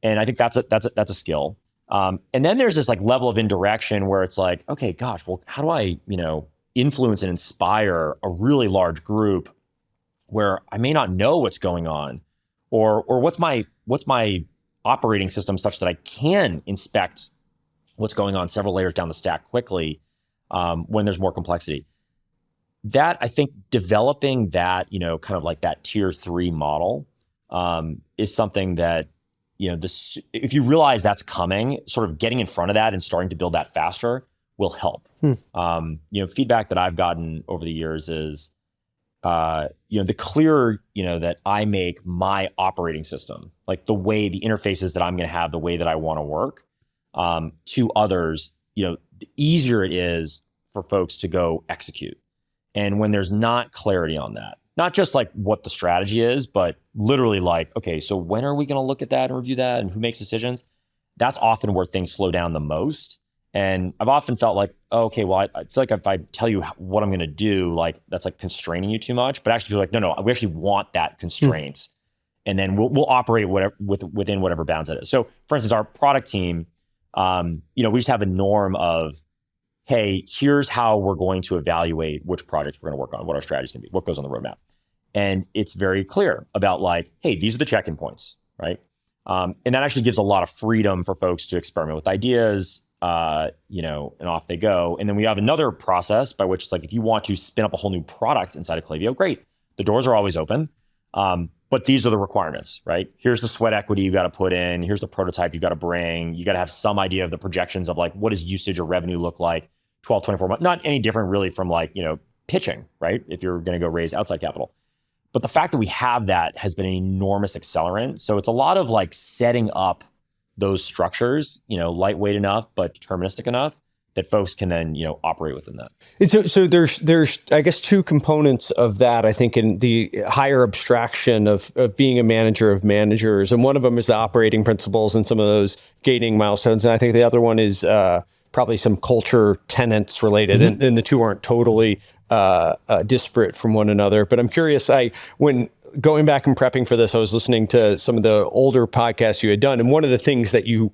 And I think that's a skill. And then there's this like level of indirection where it's like, okay, gosh, well, how do I, influence and inspire a really large group where I may not know what's going on, or what's my operating system such that I can inspect what's going on several layers down the stack quickly when there's more complexity. That, I think, developing that, kind of like that tier 3 model is something that, if you realize that's coming, sort of getting in front of that and starting to build that faster will help. Feedback that I've gotten over the years is, the clearer, that I make my operating system, like the way the interfaces that I'm going to have, the way that I want to work, to others, the easier it is for folks to go execute. And when there's not clarity on that, not just like what the strategy is, but literally like, okay, so when are we going to look at that and review that and who makes decisions? That's often where things slow down the most. And I've often felt like, oh, okay, well, I feel like if I tell you what I'm going to do, like that's like constraining you too much. But actually, people are like, no, we actually want that constraints, and then we'll operate within whatever bounds that is. So, for instance, our product team, we just have a norm of, hey, here's how we're going to evaluate which projects we're going to work on, what our strategy is going to be, what goes on the roadmap, and it's very clear about like, hey, these are the check-in points, right? And that actually gives a lot of freedom for folks to experiment with ideas. And off they go. And then we have another process by which it's like, if you want to spin up a whole new product inside of Klaviyo, great. The doors are always open. But these are the requirements, right? Here's the sweat equity you got to put in. Here's the prototype you got to bring. You got to have some idea of the projections of like, what does usage or revenue look like 12, 24 months? Not any different really from like, pitching, right? If you're going to go raise outside capital. But the fact that we have that has been an enormous accelerant. So it's a lot of like setting up those structures, lightweight enough, but deterministic enough that folks can then, operate within that. And so there's, I guess, two components of that, I think, in the higher abstraction of being a manager of managers. And one of them is the operating principles and some of those gating milestones. And I think the other one is probably some culture tenets related. Mm-hmm. And the two aren't totally disparate from one another. But I'm curious, when going back and prepping for this, I was listening to some of the older podcasts you had done. And one of the things that you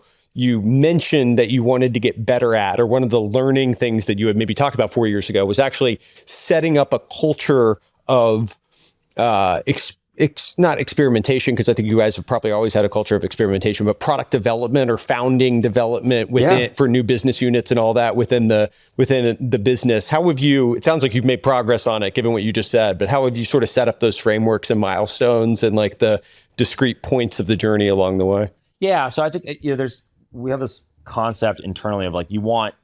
mentioned that you wanted to get better at, or one of the learning things that you had maybe talked about 4 years ago, was actually setting up a culture of not experimentation, because I think you guys have probably always had a culture of experimentation, but product development or founding development within for new business units and all that within the business. How have you, it sounds like you've made progress on it given what you just said, but how have you sort of set up those frameworks and milestones and like the discrete points of the journey along the way? Yeah. So I think, we have this concept internally of like, you want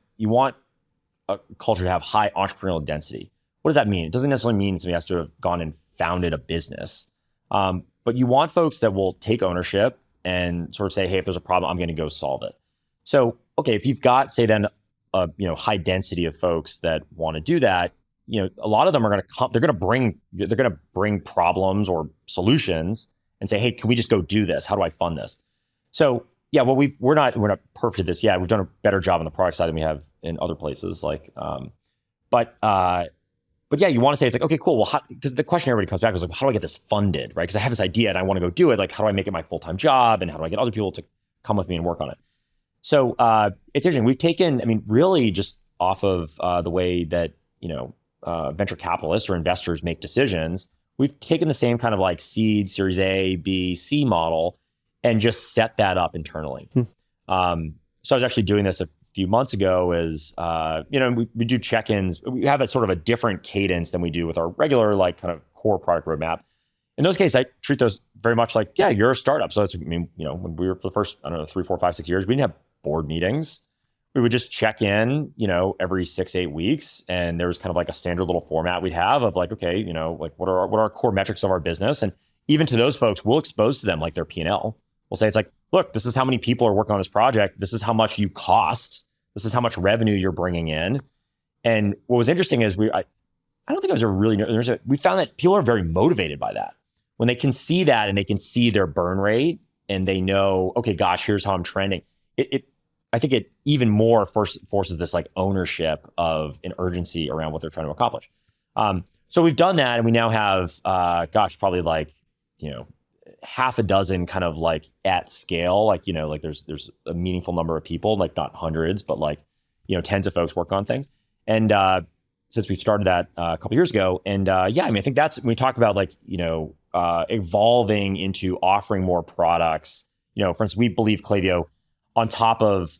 a culture to have high entrepreneurial density. What does that mean? It doesn't necessarily mean somebody has to have gone and founded a business. But you want folks that will take ownership and sort of say, hey, if there's a problem, I'm going to go solve it. So, okay, if you've got, say then, a high density of folks that want to do that, a lot of them are going to come, they're going to bring problems or solutions and say, hey, can we just go do this? How do I fund this? So yeah, well, we're not perfect at this yet. We've done a better job on the product side than we have in other places. But yeah, you want to say, it's like, okay, cool. Well, because the question everybody comes back is like, how do I get this funded, right? Because I have this idea and I want to go do it. Like, how do I make it my full-time job? And how do I get other people to come with me and work on it? So it's interesting. We've taken, really just off of the way that, venture capitalists or investors make decisions, we've taken the same kind of like seed, series A, B, C model and just set that up internally. So I was actually doing this a few months ago is, we do check-ins. We have a sort of a different cadence than we do with our regular, like kind of core product roadmap. In those cases, I treat those very much like, yeah, you're a startup. So it's, when we were for the first, 3, 4, 5, 6 years, we didn't have board meetings. We would just check in, every 6, 8 weeks. And there was kind of like a standard little format we'd have of like, okay, like what are our core metrics of our business? And even to those folks, we'll expose to them like their P&L. We'll say, it's like, look, this is how many people are working on this project. This is how much you cost. This is how much revenue you're bringing in. And what was interesting is I don't think it was we found that people are very motivated by that. When they can see that and they can see their burn rate and they know, okay, gosh, here's how I'm trending. I think it even more forces this like ownership of an urgency around what they're trying to accomplish. So we've done that and we now have, probably like, half a dozen kind of like at scale, like, like there's a meaningful number of people, like not hundreds, but like, tens of folks work on things. And since we started that a couple years ago, and I think that's when we talk about like, evolving into offering more products. For instance, we believe Klaviyo on top of,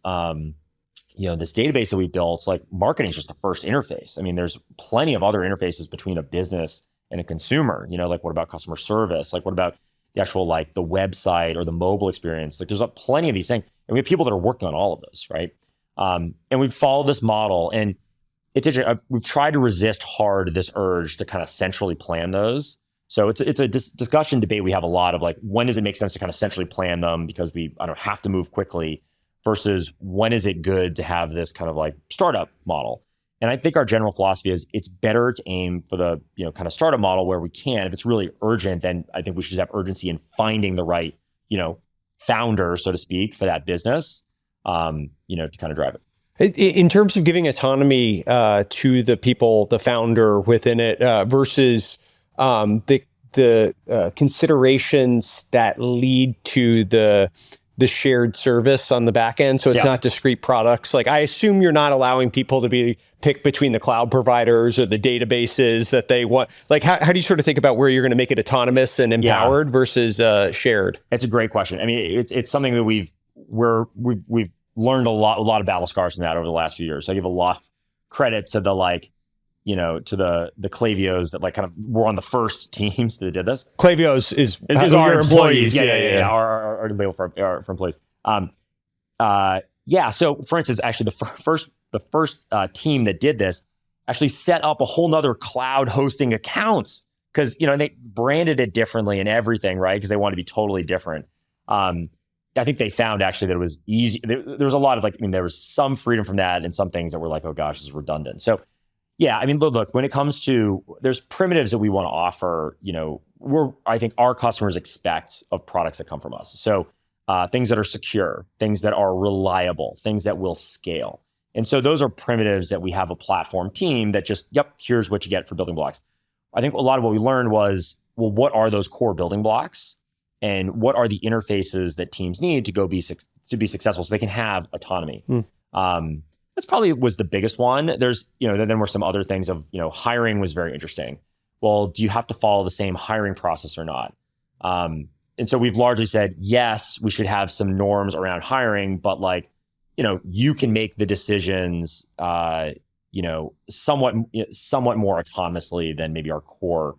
this database that we built, like marketing is just the first interface. There's plenty of other interfaces between a business and a consumer, like what about customer service? Like what about the actual, like the website or the mobile experience? Like there's plenty of these things. And we have people that are working on all of those, right? And we've followed this model. And it's interesting. We've tried to resist hard this urge to kind of centrally plan those. So it's a discussion debate we have a lot of, like, when does it make sense to kind of centrally plan them because we have to move quickly, versus when is it good to have this kind of like startup model. And I think our general philosophy is it's better to aim for the kind of startup model where we can. If it's really urgent, then I think we should have urgency in finding the right founder, so to speak, for that business, to kind of drive it. In terms of giving autonomy to the people, the founder within it, versus the considerations that lead to the shared service on the back end, so it's not discrete products. Like, I assume you're not allowing people to be picked between the cloud providers or the databases that they want. Like, how do you sort of think about where you're going to make it autonomous and empowered versus shared? It's a great question. I mean, it's something that we've learned a lot of battle scars from that over the last few years. So I give a lot of credit to the to the Klaviyos that kind of were on the first teams that did this. Klaviyos is our employees. Our label for employees. So for instance, actually the first team that did this actually set up a whole nother cloud hosting accounts because they branded it differently and everything, right? Because they want to be totally different. I think they found actually that it was easy. There was a lot of there was some freedom from that, and some things that were like, oh gosh, this is redundant. So yeah, I mean, look, when it comes to, there's primitives that we want to offer, I think our customers expect of products that come from us. So things that are secure, things that are reliable, things that will scale. And so those are primitives that we have a platform team that just, here's what you get for building blocks. I think a lot of what we learned was, well, what are those core building blocks? And what are the interfaces that teams need to be successful so they can have autonomy? That's probably was the biggest one. There's, then were some other things of, hiring was very interesting. Well, do you have to follow the same hiring process or not? And so we've largely said, yes, we should have some norms around hiring, but you can make the decisions, somewhat more autonomously than maybe our core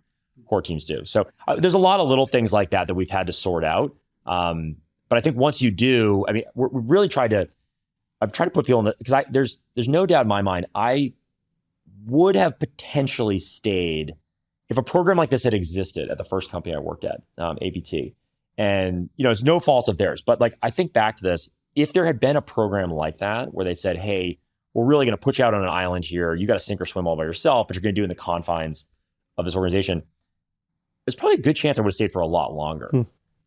teams do. So there's a lot of little things like that we've had to sort out. But I think once you do, I mean, we really I've tried to put people in because there's no doubt in my mind, I would have potentially stayed if a program like this had existed at the first company I worked at, ABT. And, it's no fault of theirs, but I think back to this, if there had been a program like that where they said, hey, we're really going to put you out on an island here, you got to sink or swim all by yourself, but you're going to do it in the confines of this organization, there's probably a good chance I would have stayed for a lot longer.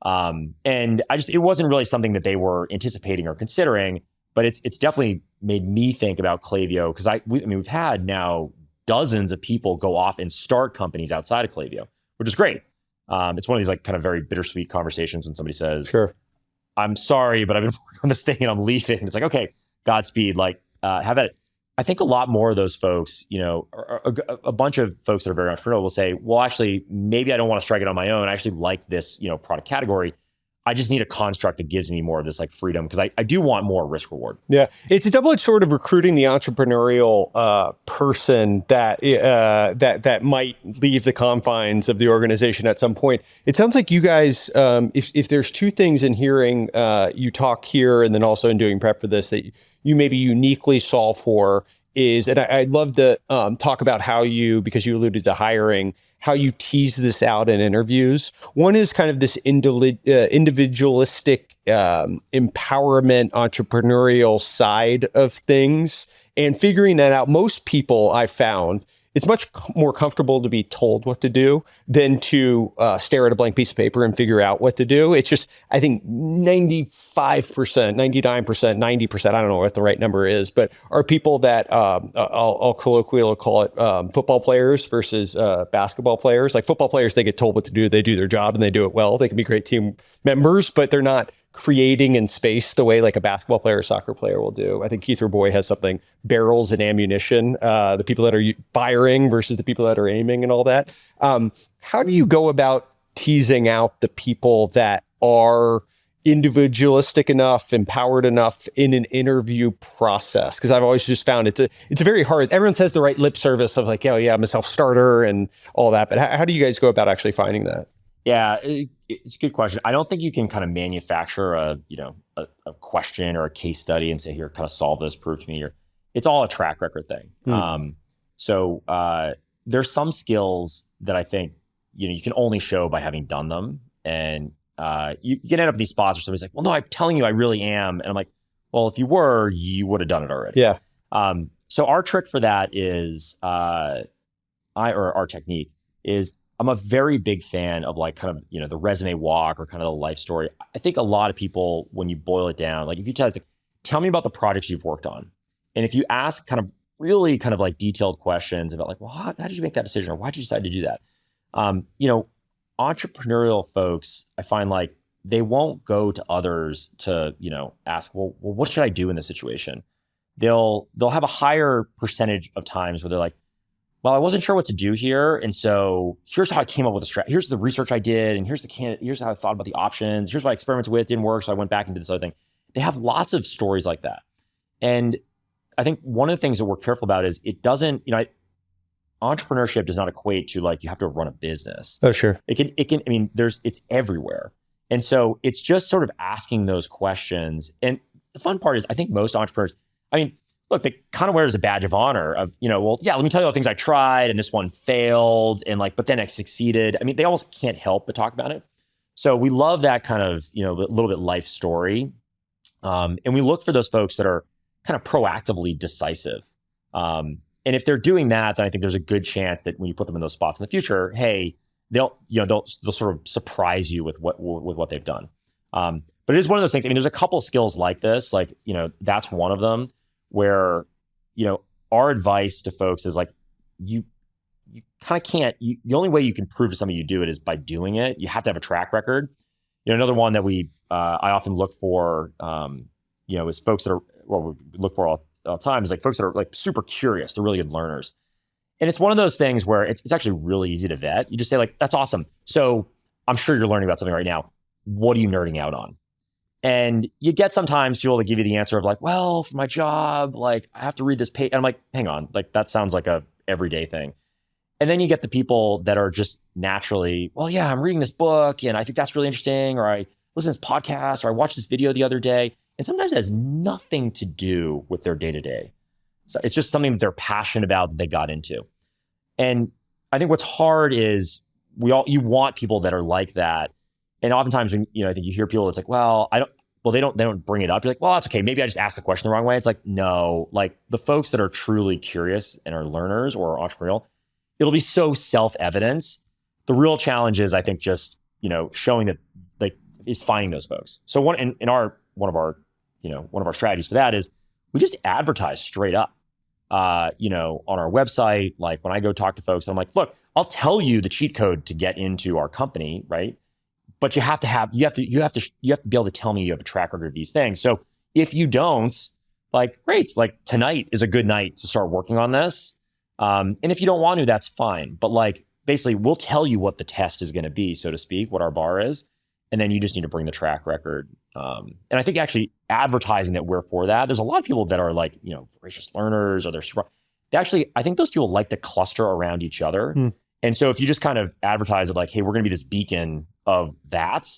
And it wasn't really something that they were anticipating or considering. But it's definitely made me think about Klaviyo because we've had now dozens of people go off and start companies outside of Klaviyo, which is great. It's one of these kind of very bittersweet conversations when somebody says, "Sure, I'm sorry, but I've been working on this thing and I'm leaving." And it's like, okay, Godspeed. Have that. I think a lot more of those folks, a bunch of folks that are very entrepreneurial will say, well, actually, maybe I don't want to strike it on my own. I actually like this, product category. I just need a construct that gives me more of this freedom because I do want more risk reward. Yeah, it's a double-edged sword of recruiting the entrepreneurial person that might leave the confines of the organization at some point. It sounds like you guys, if there's two things in hearing you talk here and then also in doing prep for this that you maybe uniquely solve for is, and I'd love to talk about how you, because you alluded to hiring, how you tease this out in interviews. One is kind of this individualistic empowerment, entrepreneurial side of things, and figuring that out. Most people I've found, it's much more comfortable to be told what to do than to stare at a blank piece of paper and figure out what to do. It's just, I think 95%, 99%, 90%, I don't know what the right number is, but are people that I'll colloquially call it football players versus basketball players. Like football players, they get told what to do. They do their job and they do it well. They can be great team members, but they're not creating in space the way like a basketball player or soccer player will do. I think Keith Roboy has something, barrels and ammunition, the people that are firing versus the people that are aiming and all that. How do you go about teasing out the people that are individualistic enough, empowered enough in an interview process? Because I've always just found it's a very hard, everyone says the right lip service of like, oh yeah, I'm a self-starter and all that. But how do you guys go about actually finding that? Yeah, it's a good question. I don't think you can kind of manufacture a question or a case study and say, here, kind of solve this, prove to me. it's all a track record thing. Hmm. So there's some skills that I think, you can only show by having done them. And you can end up in these spots where somebody's like, well, no, I'm telling you, I really am. And I'm like, well, if you were, you would have done it already. Yeah. So our trick for that is, or our technique is, I'm a very big fan of like kind of, the resume walk or kind of the life story. I think a lot of people, when you boil it down, like if you tell me about the projects you've worked on. And if you ask kind of really kind of like detailed questions about like, well, how did you make that decision? Or why did you decide to do that? Entrepreneurial folks, I find like they won't go to others to, ask, well, what should I do in this situation? They'll have a higher percentage of times where they're like, well, I wasn't sure what to do here. And so here's how I came up with a strategy. Here's the research I did. And here's how I thought about the options. Here's what I experimented with, didn't work. So I went back into this other thing. They have lots of stories like that. And I think one of the things that we're careful about is it doesn't, entrepreneurship does not equate to like, you have to run a business. Oh, sure. It can, it's everywhere. And so it's just sort of asking those questions. And the fun part is I think most entrepreneurs, look, they kind of wear it as a badge of honor of, well, yeah, let me tell you all the things I tried and this one failed and like, but then I succeeded. They almost can't help but talk about it. So we love that kind of, a little bit life story. And we look for those folks that are kind of proactively decisive. And if they're doing that, then I think there's a good chance that when you put them in those spots in the future, hey, they'll sort of surprise you with what they've done. But it is one of those things. There's a couple of skills like this, like, that's one of them where, our advice to folks is like, you kind of can't, the only way you can prove to somebody you do it is by doing it. You have to have a track record. Another one that I often look for, is folks that are, we look for all the time is like folks that are like super curious. They're really good learners. And it's one of those things where it's actually really easy to vet. You just say like, that's awesome. So I'm sure you're learning about something right now. What are you nerding out on? And you get sometimes people to give you the answer of like, well, for my job, like I have to read this page. And I'm like, hang on, like that sounds like a everyday thing. And then you get the people that are just naturally, well, yeah, I'm reading this book and I think that's really interesting. Or I listen to this podcast or I watched this video the other day. And sometimes it has nothing to do with their day-to-day. So it's just something that they're passionate about that they got into. And I think what's hard is you want people that are like that. And oftentimes when, I think you hear people, it's like, well, they don't bring it up. You're like, well, that's okay. Maybe I just asked the question the wrong way. It's like, no, like the folks that are truly curious and are learners or entrepreneurial, it'll be so self-evident. The real challenge is, I think, just, showing that like is finding those folks. So one of our strategies for that is we just advertise straight up, on our website. Like when I go talk to folks, I'm like, look, I'll tell you the cheat code to get into our company, right? But you have to be able to tell me you have a track record of these things. So if you don't, like, great, like tonight is a good night to start working on this. And if you don't want to, that's fine. But like, basically we'll tell you what the test is going to be, so to speak, what our bar is. And then you just need to bring the track record. And I think actually advertising that we're for that, there's a lot of people that are like, voracious learners or I think those people like to cluster around each other. And so if you just kind of advertise it like, hey, we're going to be this beacon of that,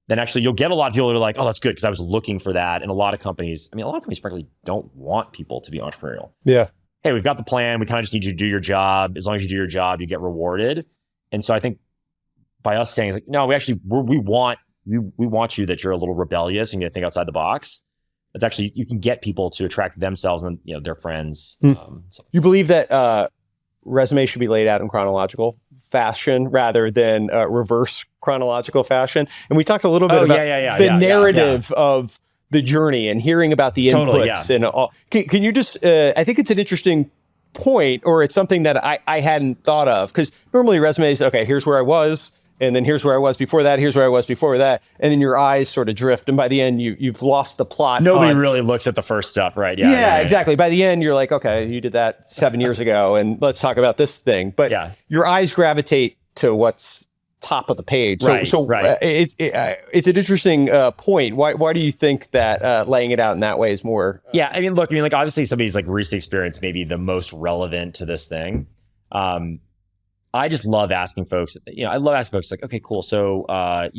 then actually you'll get a lot of people that are like, oh, that's good because I was looking for that. And a lot of companies frankly don't want people to be entrepreneurial. Yeah. Hey, we've got the plan. We kind of just need you to do your job. As long as you do your job, you get rewarded. And so I think by us saying like, no, we want you that you're a little rebellious and you think outside the box. It's actually, you can get people to attract themselves and their friends. You believe that resume should be laid out in chronological fashion rather than reverse chronological fashion. And we talked a little bit about the narrative of the journey and hearing about the inputs and all. Can you just, I think it's an interesting point, or it's something that I hadn't thought of, because normally resumes, okay, here's where I was, and then here's where I was before that, here's where I was before that, and then your eyes sort of drift, and by the end you've lost the plot. Nobody really looks at the first stuff, right? Yeah, exactly. By the end you're like, okay, you did that 7 years ago, and let's talk about this thing. But your eyes gravitate to what's top of the page. So it's an interesting point. Why do you think that laying it out in that way is more? Like obviously somebody's like recent experience may be the most relevant to this thing. I just love asking folks, like, okay, cool. So,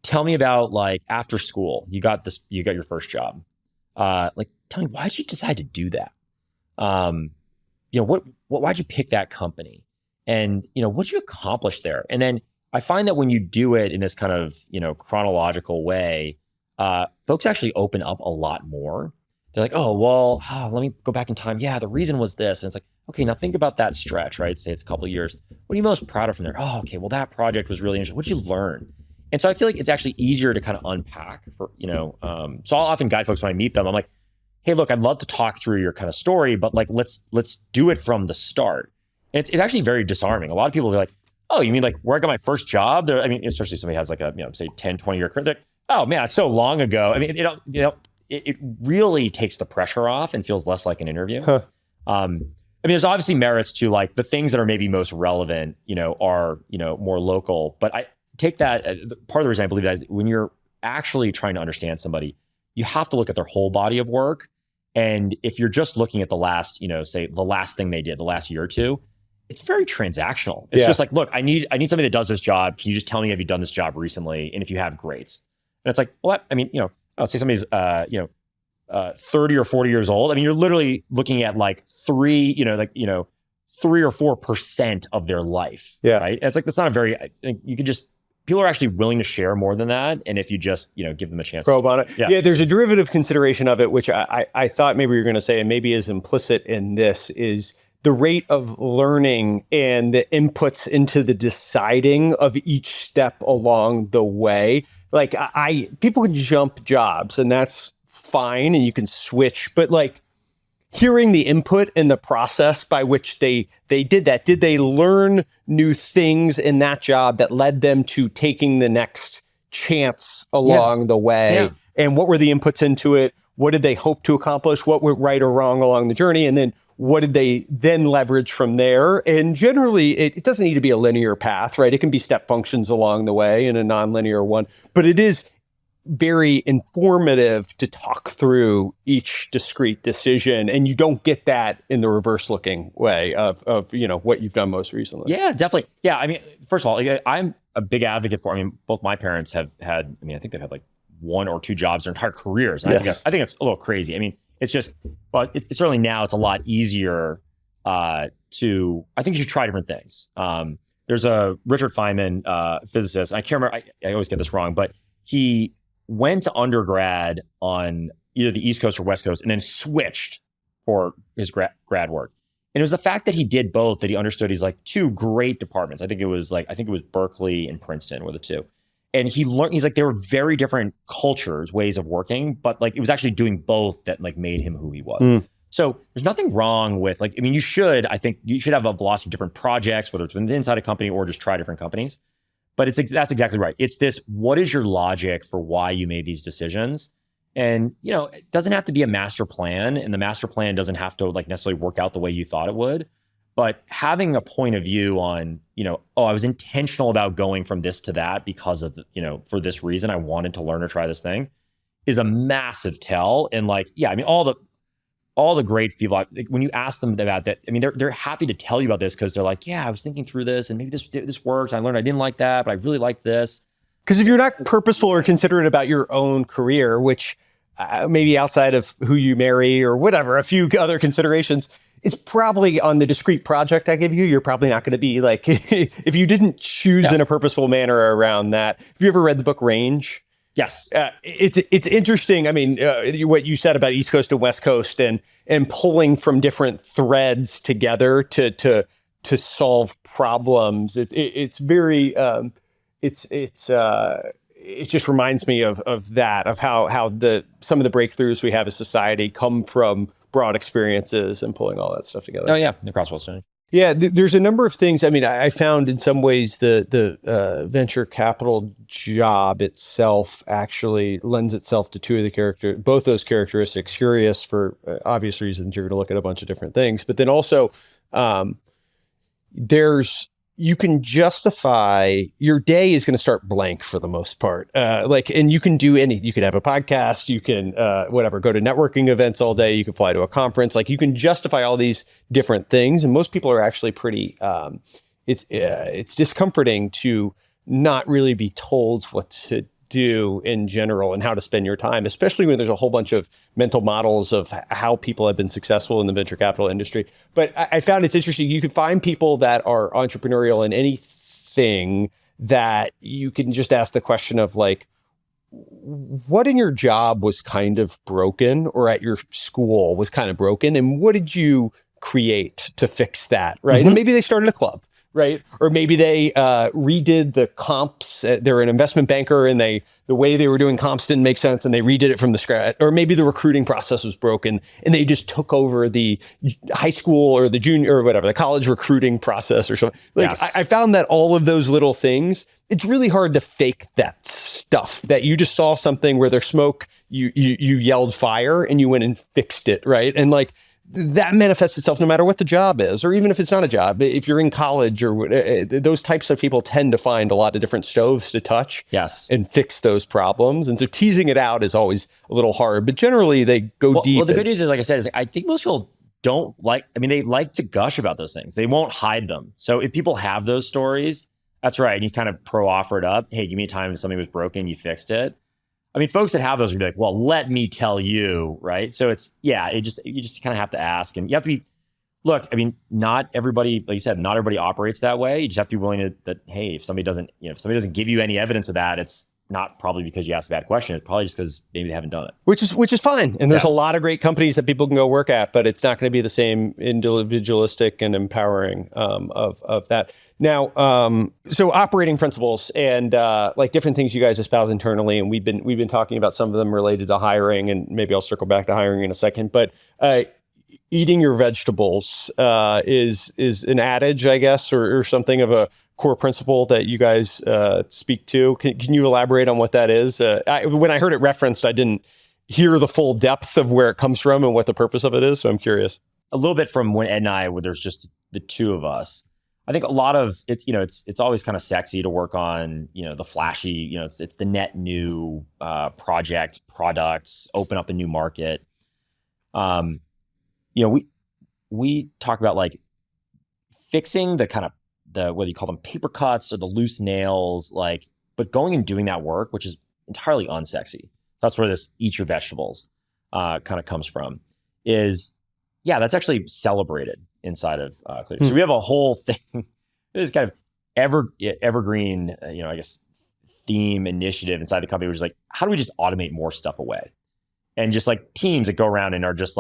tell me about like after school, you got your first job. Like, tell me, why did you decide to do that? Why'd you pick that company? And, what'd you accomplish there? And then I find that when you do it in this kind of, chronological way, folks actually open up a lot more. They're like, oh, well, let me go back in time. Yeah, the reason was this. And it's like, okay, now think about that stretch, right? Say it's a couple of years. What are you most proud of from there? Oh, okay, well, that project was really interesting. What'd you learn? And so I feel like it's actually easier to kind of unpack for, so I'll often guide folks when I meet them. I'm like, hey, look, I'd love to talk through your kind of story, but like, let's do it from the start. And it's actually very disarming. A lot of people are like, oh, you mean like where I got my first job? I mean, especially if somebody has like a, say 10, 20 year career, oh man, it's so long ago. I mean, it really takes the pressure off and feels less like an interview. Huh. I mean, there's obviously merits to like the things that are maybe most relevant, are, more local, but I take that, part of the reason I believe that is when you're actually trying to understand somebody, you have to look at their whole body of work. And if you're just looking at the last, say the last thing they did, the last year or two, it's very transactional. It's just like, look, I need somebody that does this job. Can you just tell me, have you done this job recently? And if you have, great. And it's like, what? I mean, I'll say somebody's, 30 or 40 years old. I mean, you're literally looking at like 3 or 4% of their life. Yeah. Right. And it's like, that's not a very, you could just, people are actually willing to share more than that. And if you just, give them a chance. Probe on it. Yeah. There's a derivative consideration of it, which I thought maybe you're going to say, and maybe is implicit in this, is the rate of learning and the inputs into the deciding of each step along the way. Like people can jump jobs and that's fine and you can switch, but like hearing the input and the process by which they did that, did they learn new things in that job that led them to taking the next chance along the way? Yeah. And what were the inputs into it? What did they hope to accomplish? What went right or wrong along the journey? And then what did they then leverage from there? And generally, it doesn't need to be a linear path, right? It can be step functions along the way in a nonlinear one, but it is very informative to talk through each discrete decision. And you don't get that in the reverse looking way of what you've done most recently. Yeah, definitely. Yeah. I mean, first of all, I'm a big advocate for, both my parents have had, I think they've had like 1 or 2 jobs their entire careers. And Yes. I think it's a little crazy. I mean, it's just, but it's certainly now it's a lot easier I think you should try different things. There's a Richard Feynman physicist. I can't remember, I always get this wrong, but he went to undergrad on either the East Coast or West Coast and then switched for his grad work. And it was the fact that he did both that he understood he's like 2 great departments. I think it was Berkeley and Princeton were the 2. And he learned, he's like, they were very different cultures, ways of working, but like it was actually doing both that like made him who he was. So there's nothing wrong with I think you should have a velocity of different projects, whether it's inside a company or just try different companies. But that's exactly right. It's this, what is your logic for why you made these decisions? And, it doesn't have to be a master plan, and the master plan doesn't have to like necessarily work out the way you thought it would. But having a point of view on, I was intentional about going from this to that because of, for this reason, I wanted to learn or try this thing, is a massive tell. And like, all the great people, when you ask them about that, they're happy to tell you about this because they're like, yeah, I was thinking through this and maybe this works. I learned I didn't like that, but I really like this. Because if you're not purposeful or considerate about your own career, which maybe outside of who you marry or whatever, a few other considerations, it's probably on the discrete project I give you, you're probably not going to be like, if you didn't choose in a purposeful manner around that. Have you ever read the book Range? Yes. It's interesting. What you said about East Coast and West Coast and pulling from different threads together to solve problems. It's very, it just reminds me of that, of how some of the breakthroughs we have as society come from broad experiences and pulling all that stuff together. Oh yeah, the crosswell study. Yeah, there's a number of things. I found in some ways the venture capital job itself actually lends itself to both those characteristics. Curious for obvious reasons. You're going to look at a bunch of different things, but then also you can justify your day is going to start blank for the most part. And you can do you could have a podcast, you can, go to networking events all day. You can fly to a conference. Like you can justify all these different things. And most people are actually pretty, it's discomforting to not really be told what to do in general and how to spend your time, especially when there's a whole bunch of mental models of how people have been successful in the venture capital industry. But I found it's interesting. You can find people that are entrepreneurial in anything that you can just ask the question of like, what in your job was kind of broken or at your school was kind of broken? And what did you create to fix that, right? And maybe they started a club, right? Or maybe they redid the comps. They're an investment banker and the way they were doing comps didn't make sense and they redid it from the scratch. Or maybe the recruiting process was broken and they just took over the high school or the junior or whatever, the college recruiting process or something. Like Yes. I found that all of those little things, it's really hard to fake that stuff that you just saw something where there's smoke, you yelled fire and you went and fixed it, right? And like, that manifests itself no matter what the job is, or even if it's not a job. If you're in college or those types of people tend to find a lot of different stoves to touch and fix those problems. And so teasing it out is always a little hard, but generally they go deep. Well, the good news is, like I said, is I think most people don't like, I mean, they like to gush about those things. They won't hide them. So if people have those stories, that's right. And you kind of offer it up. Hey, give me a time when something was broken, you fixed it. I mean, folks that have those would be like, well, let me tell you, right? So it's, you just kind of have to ask, and you have to be, look, I mean, not everybody, like you said, not everybody operates that way. You just have to be willing to, that, hey, if somebody doesn't give you any evidence of that, it's not probably because you asked a bad question. It's probably just because maybe they haven't done it. Which is fine. And there's a lot of great companies that people can go work at, but it's not going to be the same individualistic and empowering of that. Now, so operating principles and like different things you guys espouse internally, and we've been talking about some of them related to hiring, and maybe I'll circle back to hiring in a second. But eating your vegetables is an adage, I guess, or something of a core principle that you guys speak to. Can you elaborate on what that is? When I heard it referenced, I didn't hear the full depth of where it comes from and what the purpose of it is. So I'm curious. A little bit from when Ed and I, where there's just the two of us. I think a lot of it's, it's always kind of sexy to work on, the flashy, it's the net new projects, products, open up a new market. We talk about like fixing the kind of whether you call them paper cuts or the loose nails, like, but going and doing that work, which is entirely unsexy. That's where this eat your vegetables kind of comes from. That's actually celebrated inside of Klaviyo. So we have a whole thing, this kind of evergreen, I guess, theme initiative inside the company, which is like, how do we just automate more stuff away? And just like teams that go around and are just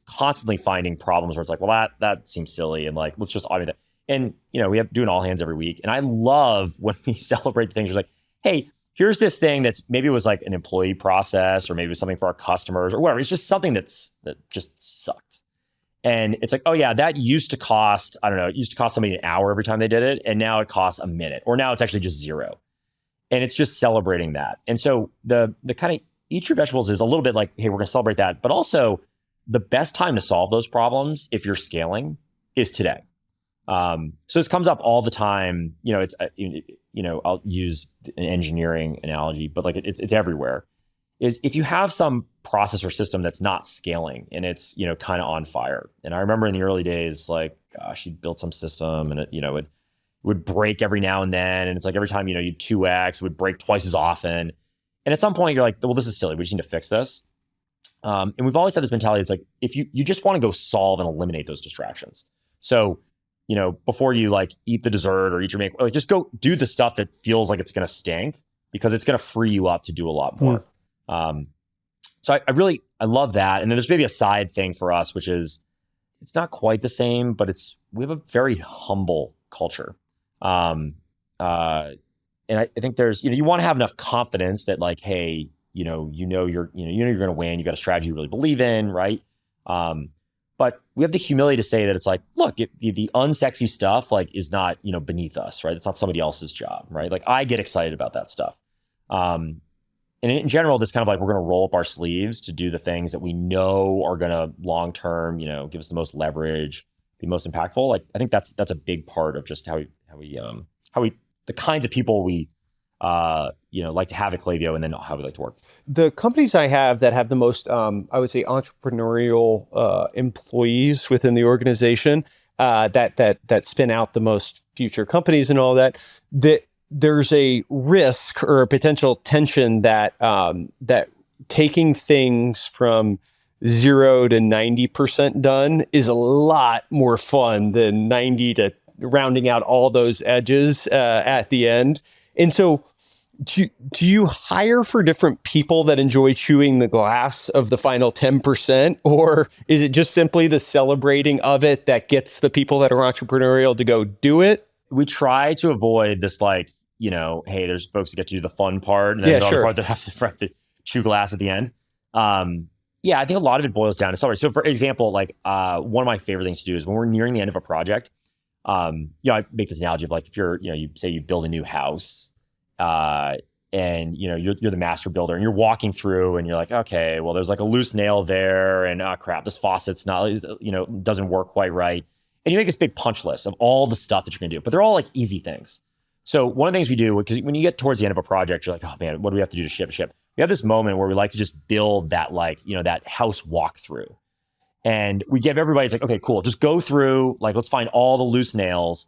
constantly finding problems where it's like, well, that seems silly, and like, let's just automate that. And, we have doing all hands every week. And I love when we celebrate things. It's like, hey, here's this thing that's maybe it was like an employee process, or maybe it was something for our customers or whatever. It's just something that just sucked. And it's like, oh yeah, that used to cost, I don't know, it used to cost somebody an hour every time they did it. And now it costs a minute, or now it's actually just zero. And it's just celebrating that. And so the kind of eat your vegetables is a little bit like, hey, we're going to celebrate that. But also the best time to solve those problems, if you're scaling, is today. So this comes up all the time. It's, I'll use an engineering analogy, but like it's everywhere. Is if you have some process or system that's not scaling and it's, kind of on fire. And I remember in the early days, like, gosh, you built some system and it would break every now and then. And it's like every time, you 2x, it would break twice as often. And at some point you're like, well, this is silly. We just need to fix this. And we've always had this mentality. It's like, if you just want to go solve and eliminate those distractions. So, before you like eat the dessert or eat your make, like just go do the stuff that feels like it's going to stink, because it's going to free you up to do a lot more. So I love that. And then there's maybe a side thing for us, which is it's not quite the same, but we have a very humble culture. And I think there's, you want to have enough confidence that like, hey, you're going to win. You got a strategy you really believe in, right? But we have the humility to say that it's like, look, the unsexy stuff like is not, beneath us, right? It's not somebody else's job, right? Like I get excited about that stuff. And in general, this kind of like, we're going to roll up our sleeves to do the things that we know are going to long-term, give us the most leverage, be most impactful. Like, I think that's a big part of just how we the kinds of people we, like to have at Klaviyo, and then how we like to work. The companies I have that have the most, I would say, entrepreneurial employees within the organization that spin out the most future companies and all that, there's a risk or a potential tension that that taking things from 0 to 90% done is a lot more fun than 90 to rounding out all those edges at the end. And so do you hire for different people that enjoy chewing the glass of the final 10%? Or is it just simply the celebrating of it that gets the people that are entrepreneurial to go do it? We try to avoid this, like, hey, there's folks that get to do the fun part, and then the other part that have to chew glass at the end. Yeah, I think a lot of it boils down to salary. So for example, like one of my favorite things to do is when we're nearing the end of a project, I make this analogy of like, if you're, you say you build a new house, and you're the master builder and you're walking through and you're like, okay, well, there's like a loose nail there, and crap, this faucet's not, doesn't work quite right. And you make this big punch list of all the stuff that you're gonna do, but they're all like easy things. So one of the things we do, because when you get towards the end of a project, you're like, oh man, what do we have to do to ship? We have this moment where we like to just build that, like, that house walkthrough. And we give everybody, it's like, okay, cool, just go through, like, let's find all the loose nails.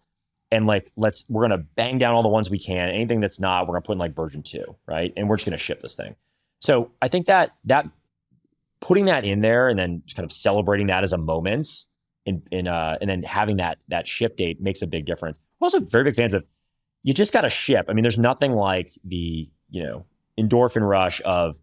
And like, we're going to bang down all the ones we can. Anything that's not, we're going to put in like version 2, right? And we're just going to ship this thing. So I think that putting that in there and then just kind of celebrating that as a moment and then having that ship date makes a big difference. We're also very big fans of, you just got to ship. I mean, there's nothing like the, endorphin rush of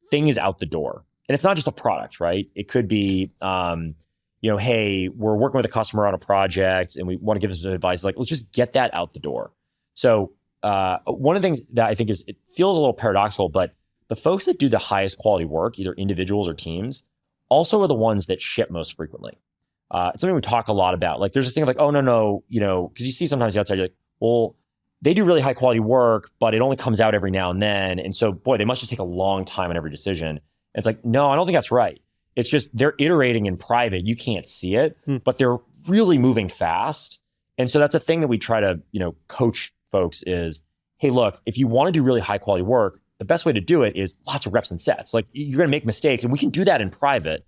things out the door. And it's not just a product, right? It could be, hey, we're working with a customer on a project and we want to give them some advice. Like, let's just get that out the door. So one of the things that I think is, it feels a little paradoxical, but the folks that do the highest quality work, either individuals or teams, also are the ones that ship most frequently. It's something we talk a lot about. Like, there's this thing of like, oh, no, because you see sometimes outside, you're like, well, they do really high quality work, but it only comes out every now and then. And so, boy, they must just take a long time on every decision. And it's like, no, I don't think that's right. It's just they're iterating in private. You can't see it, but they're really moving fast. And so that's a thing that we try to, coach folks is, hey, look, if you want to do really high quality work, the best way to do it is lots of reps and sets. Like, you're going to make mistakes and we can do that in private.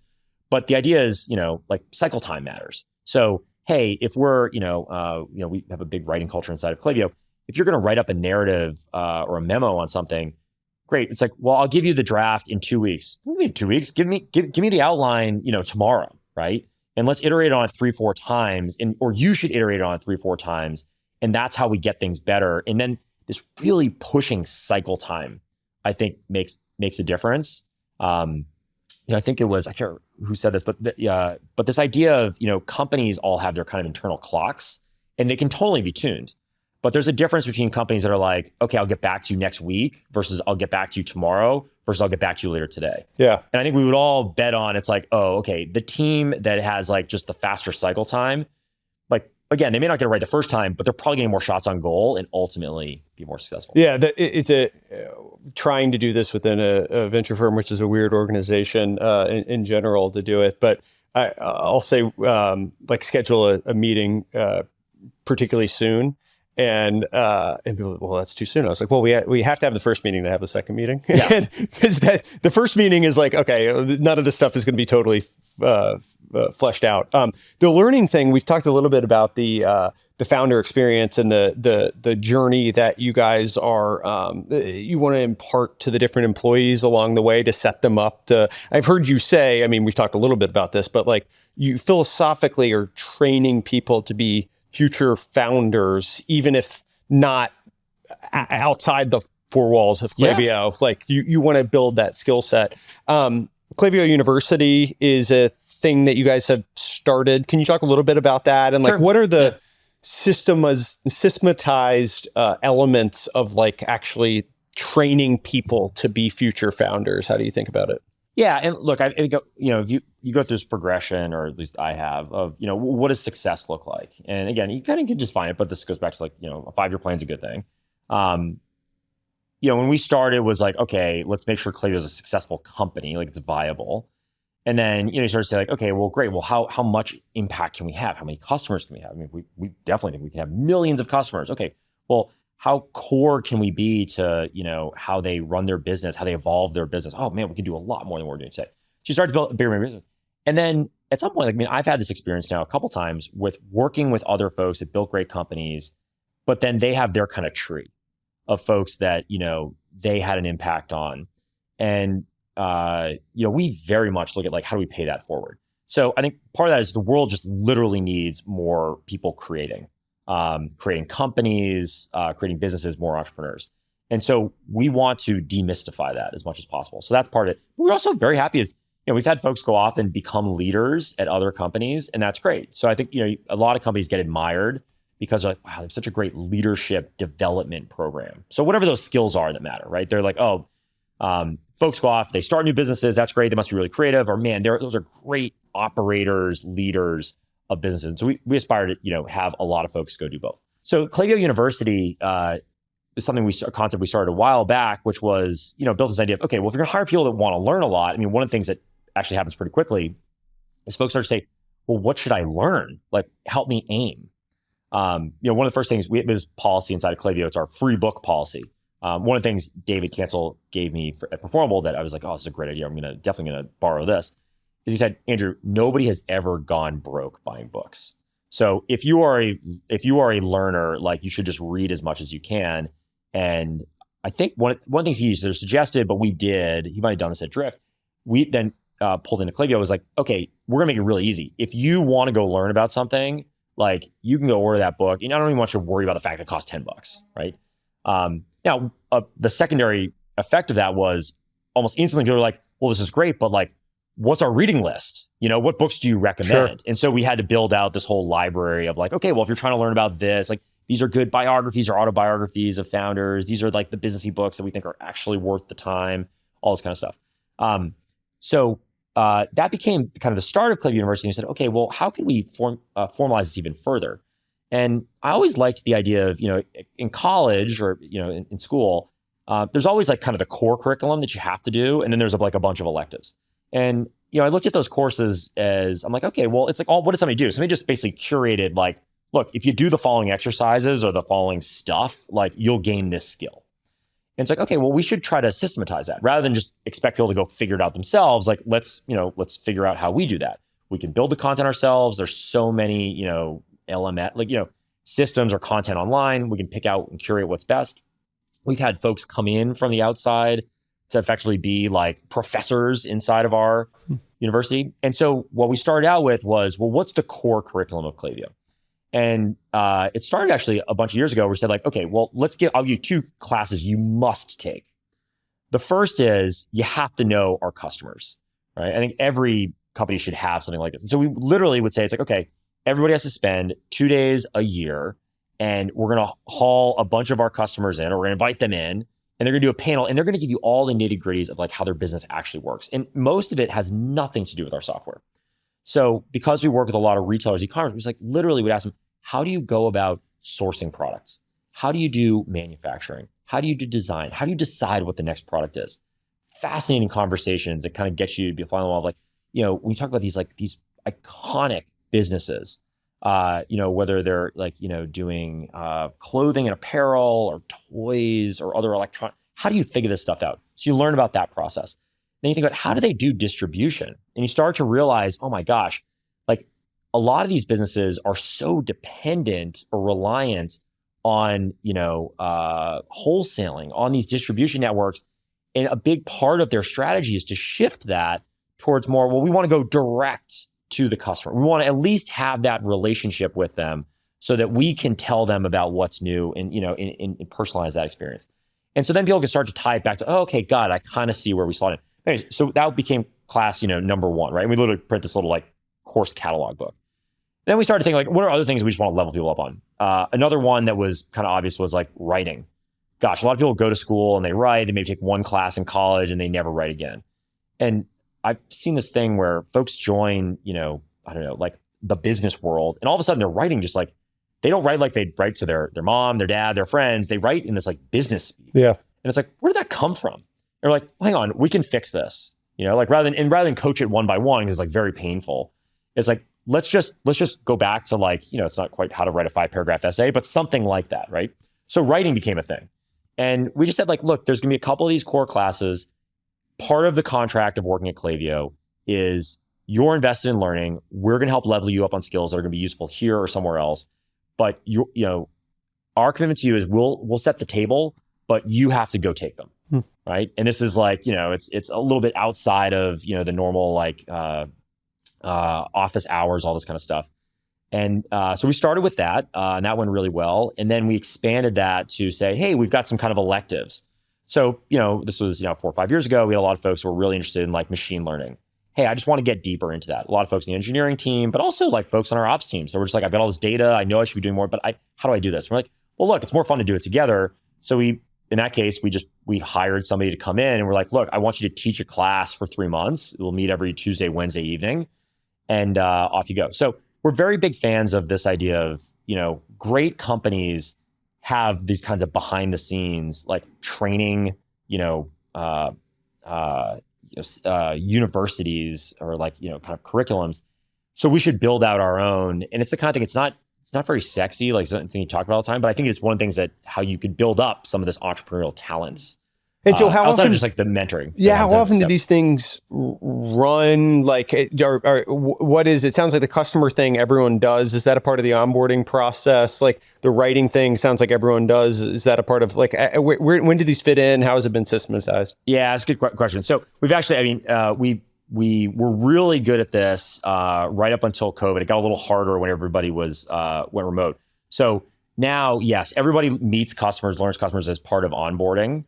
But the idea is, like, cycle time matters. So, hey, if we're, we have a big writing culture inside of Klaviyo. If you're going to write up a narrative or a memo on something, great. It's like, well, I'll give you the draft in 2 weeks. What do you mean 2 weeks? Give me the outline, tomorrow, right? And let's iterate on it 3-4 times, or you should iterate on it 3-4 times, and that's how we get things better. And then this really pushing cycle time, I think, makes a difference. I think it was, I can't remember who said this, but this idea of, companies all have their kind of internal clocks, and they can totally be tuned. But there's a difference between companies that are like, okay, I'll get back to you next week versus I'll get back to you tomorrow versus I'll get back to you later today. Yeah. And I think we would all bet on, it's like, oh, okay, the team that has like just the faster cycle time, like, again, they may not get it right the first time, but they're probably getting more shots on goal and ultimately be more successful. Yeah, it's trying to do this within a venture firm, which is a weird organization in general to do it. But I'll say, like, schedule a meeting particularly soon. And people, well, that's too soon. I was like, well, we have to have the first meeting to have the second meeting. Because the first meeting is like, okay, none of this stuff is going to be totally fleshed out. The learning thing, we've talked a little bit about the founder experience and the journey that you guys are, you want to impart to the different employees along the way to set them up to, I've heard you say, I mean, we've talked a little bit about this, but like, you philosophically are training people to be future founders, even if not outside the four walls of Klaviyo. Yeah. Like, you want to build that skill set. Klaviyo University is a thing that you guys have started. Can you talk a little bit about that? And like, what are the systematized elements of like actually training people to be future founders? How do you think about it? Yeah, and look, I go, you go through this progression, or at least I have, of, what does success look like? And again, you kind of can just find it, but this goes back to like, a 5-year plan is a good thing. When we started, it was like, okay, let's make sure Klaviyo is a successful company, like it's viable. And then, you start to say like, okay, well, great. Well, how much impact can we have? How many customers can we have? I mean, we definitely think we can have millions of customers. Okay, well, how core can we be to, how they run their business, how they evolve their business? Oh man, we can do a lot more than we're doing today. So you start to build a bigger business. And then at some point, like, I've had this experience now a couple times with working with other folks that built great companies, but then they have their kind of tree. of folks that, they had an impact on. And, we very much look at like, how do we pay that forward? So I think part of that is the world just literally needs more people creating companies, creating businesses, more entrepreneurs. And so we want to demystify that as much as possible. So that's part of it. We're also very happy is, we've had folks go off and become leaders at other companies, and that's great. So I think, a lot of companies get admired because like, wow, they have such a great leadership development program. So whatever those skills are that matter, right? They're like, folks go off, they start new businesses. That's great. They must be really creative. Or man, those are great operators, leaders of businesses. And so we aspire to, have a lot of folks go do both. So Klaviyo University is a concept we started a while back, which was, built this idea of, okay, well, if you're gonna hire people that want to learn a lot, one of the things that actually happens pretty quickly is folks start to say, well, what should I learn? Like, help me aim. One of the first things we have this policy inside of Klaviyo, it's our free book policy. One of the things David Cancel gave me at Performable that I was like, oh, this is a great idea. I'm definitely gonna borrow this. Is he said, Andrew, nobody has ever gone broke buying books. So if you are a learner, like you should just read as much as you can. And I think one of the things he suggested, but he might have done this at Drift. We then pulled into Klaviyo was like, okay, we're gonna make it really easy. If you want to go learn about something, like you can go order that book. And I don't even want you to worry about the fact that it costs $10, right? Now, the secondary effect of that was almost instantly people were like, well, this is great, but like, what's our reading list? What books do you recommend? Sure. And so we had to build out this whole library of like, okay, well, if you're trying to learn about this, like these are good biographies or autobiographies of founders. These are like the businessy books that we think are actually worth the time, all this kind of stuff. So that became kind of the start of Klaviyo University. And we said, okay, well, how can we formalize this even further? And I always liked the idea of, in college or, in school, there's always like kind of the core curriculum that you have to do. And then there's like a bunch of electives. And, I looked at those courses as, I'm like, okay, well, it's like, what does somebody do? Somebody just basically curated like, look, if you do the following exercises or the following stuff, like you'll gain this skill. And it's like, okay, well, we should try to systematize that rather than just expect people to go figure it out themselves. Like, let's figure out how we do that. We can build the content ourselves. There's so many, LMS, systems or content online. We can pick out and curate what's best. We've had folks come in from the outside to effectively be like professors inside of our university. And so what we started out with was, well, what's the core curriculum of Klaviyo? And it started actually a bunch of years ago. We said like, okay, well, I'll give you 2 classes you must take. The first is you have to know our customers, right? I think every company should have something like this. And so we literally would say, it's like, okay, everybody has to spend 2 days a year and we're going to haul a bunch of our customers in, or we're going to invite them in, and they're going to do a panel, and they're going to give you all the nitty gritties of like how their business actually works. And most of it has nothing to do with our software. So because we work with a lot of retailers, e-commerce, we just like literally would ask them, how do you go about sourcing products? How do you do manufacturing? How do you do design? How do you decide what the next product is? Fascinating conversations that kind of get you to be flying along. Like, when you talk about these iconic businesses, whether they're like, doing clothing and apparel or toys or other electronic, how do you figure this stuff out? So you learn about that process. Then you think about how do they do distribution? And you start to realize, oh my gosh, like a lot of these businesses are so dependent or reliant on, wholesaling, on these distribution networks. And a big part of their strategy is to shift that towards more, well, we want to go direct to the customer. We want to at least have that relationship with them so that we can tell them about what's new and, and personalize that experience. And so then people can start to tie it back to, oh, okay, God, I kind of see where we saw it. Anyways, so that became class, number 1, right? And we literally print this little like course catalog book. Then we started thinking like, what are other things we just want to level people up on? Another one that was kind of obvious was like writing. Gosh, a lot of people go to school and they write, they maybe take one class in college and they never write again. And I've seen this thing where folks join, I don't know, like the business world, and all of a sudden they're writing just like, they don't write like they write to their mom, their dad, their friends. They write in this like business speak. Yeah. And it's like, where did that come from? They're like, well, hang on, we can fix this. Like rather than coach it one by one, because it's like very painful. It's like, let's just go back to like, it's not quite how to write a 5-paragraph essay, but something like that, right? So writing became a thing. And we just said like, look, there's gonna be a couple of these core classes. Part of the contract of working at Klaviyo is you're invested in learning. We're going to help level you up on skills that are going to be useful here or somewhere else. But our commitment to you is we'll set the table, but you have to go take them. Right. And this is like, it's a little bit outside of, the normal like office hours, all this kind of stuff. And so we started with that, and that went really well. And then we expanded that to say, hey, we've got some kind of electives. So, this was, 4 or 5 years ago, we had a lot of folks who were really interested in like machine learning. Hey, I just want to get deeper into that. A lot of folks in the engineering team, but also like folks on our ops team. So we're just like, I've got all this data. I know I should be doing more, but how do I do this? We're like, well, look, it's more fun to do it together. So in that case, we hired somebody to come in and we're like, look, I want you to teach a class for 3 months. We'll meet every Tuesday, Wednesday evening, and off you go. So we're very big fans of this idea of, great companies have these kinds of behind the scenes, like training, universities or like, kind of curriculums. So we should build out our own. And it's the kind of thing, it's not very sexy, like something you talk about all the time, but I think it's one of the things that how you could build up some of this entrepreneurial talents. And so how outside often, of just like the mentoring. Yeah, how often do these things run? Like, or what is, it sounds like the customer thing everyone does. Is that a part of the onboarding process? Like the writing thing sounds like everyone does. Is that a part of like, when do these fit in? How has it been systematized? Yeah, that's a good question. So we've actually, we were really good at this right up until COVID. It got a little harder when everybody went remote. So now, yes, everybody meets customers, learns customers as part of onboarding.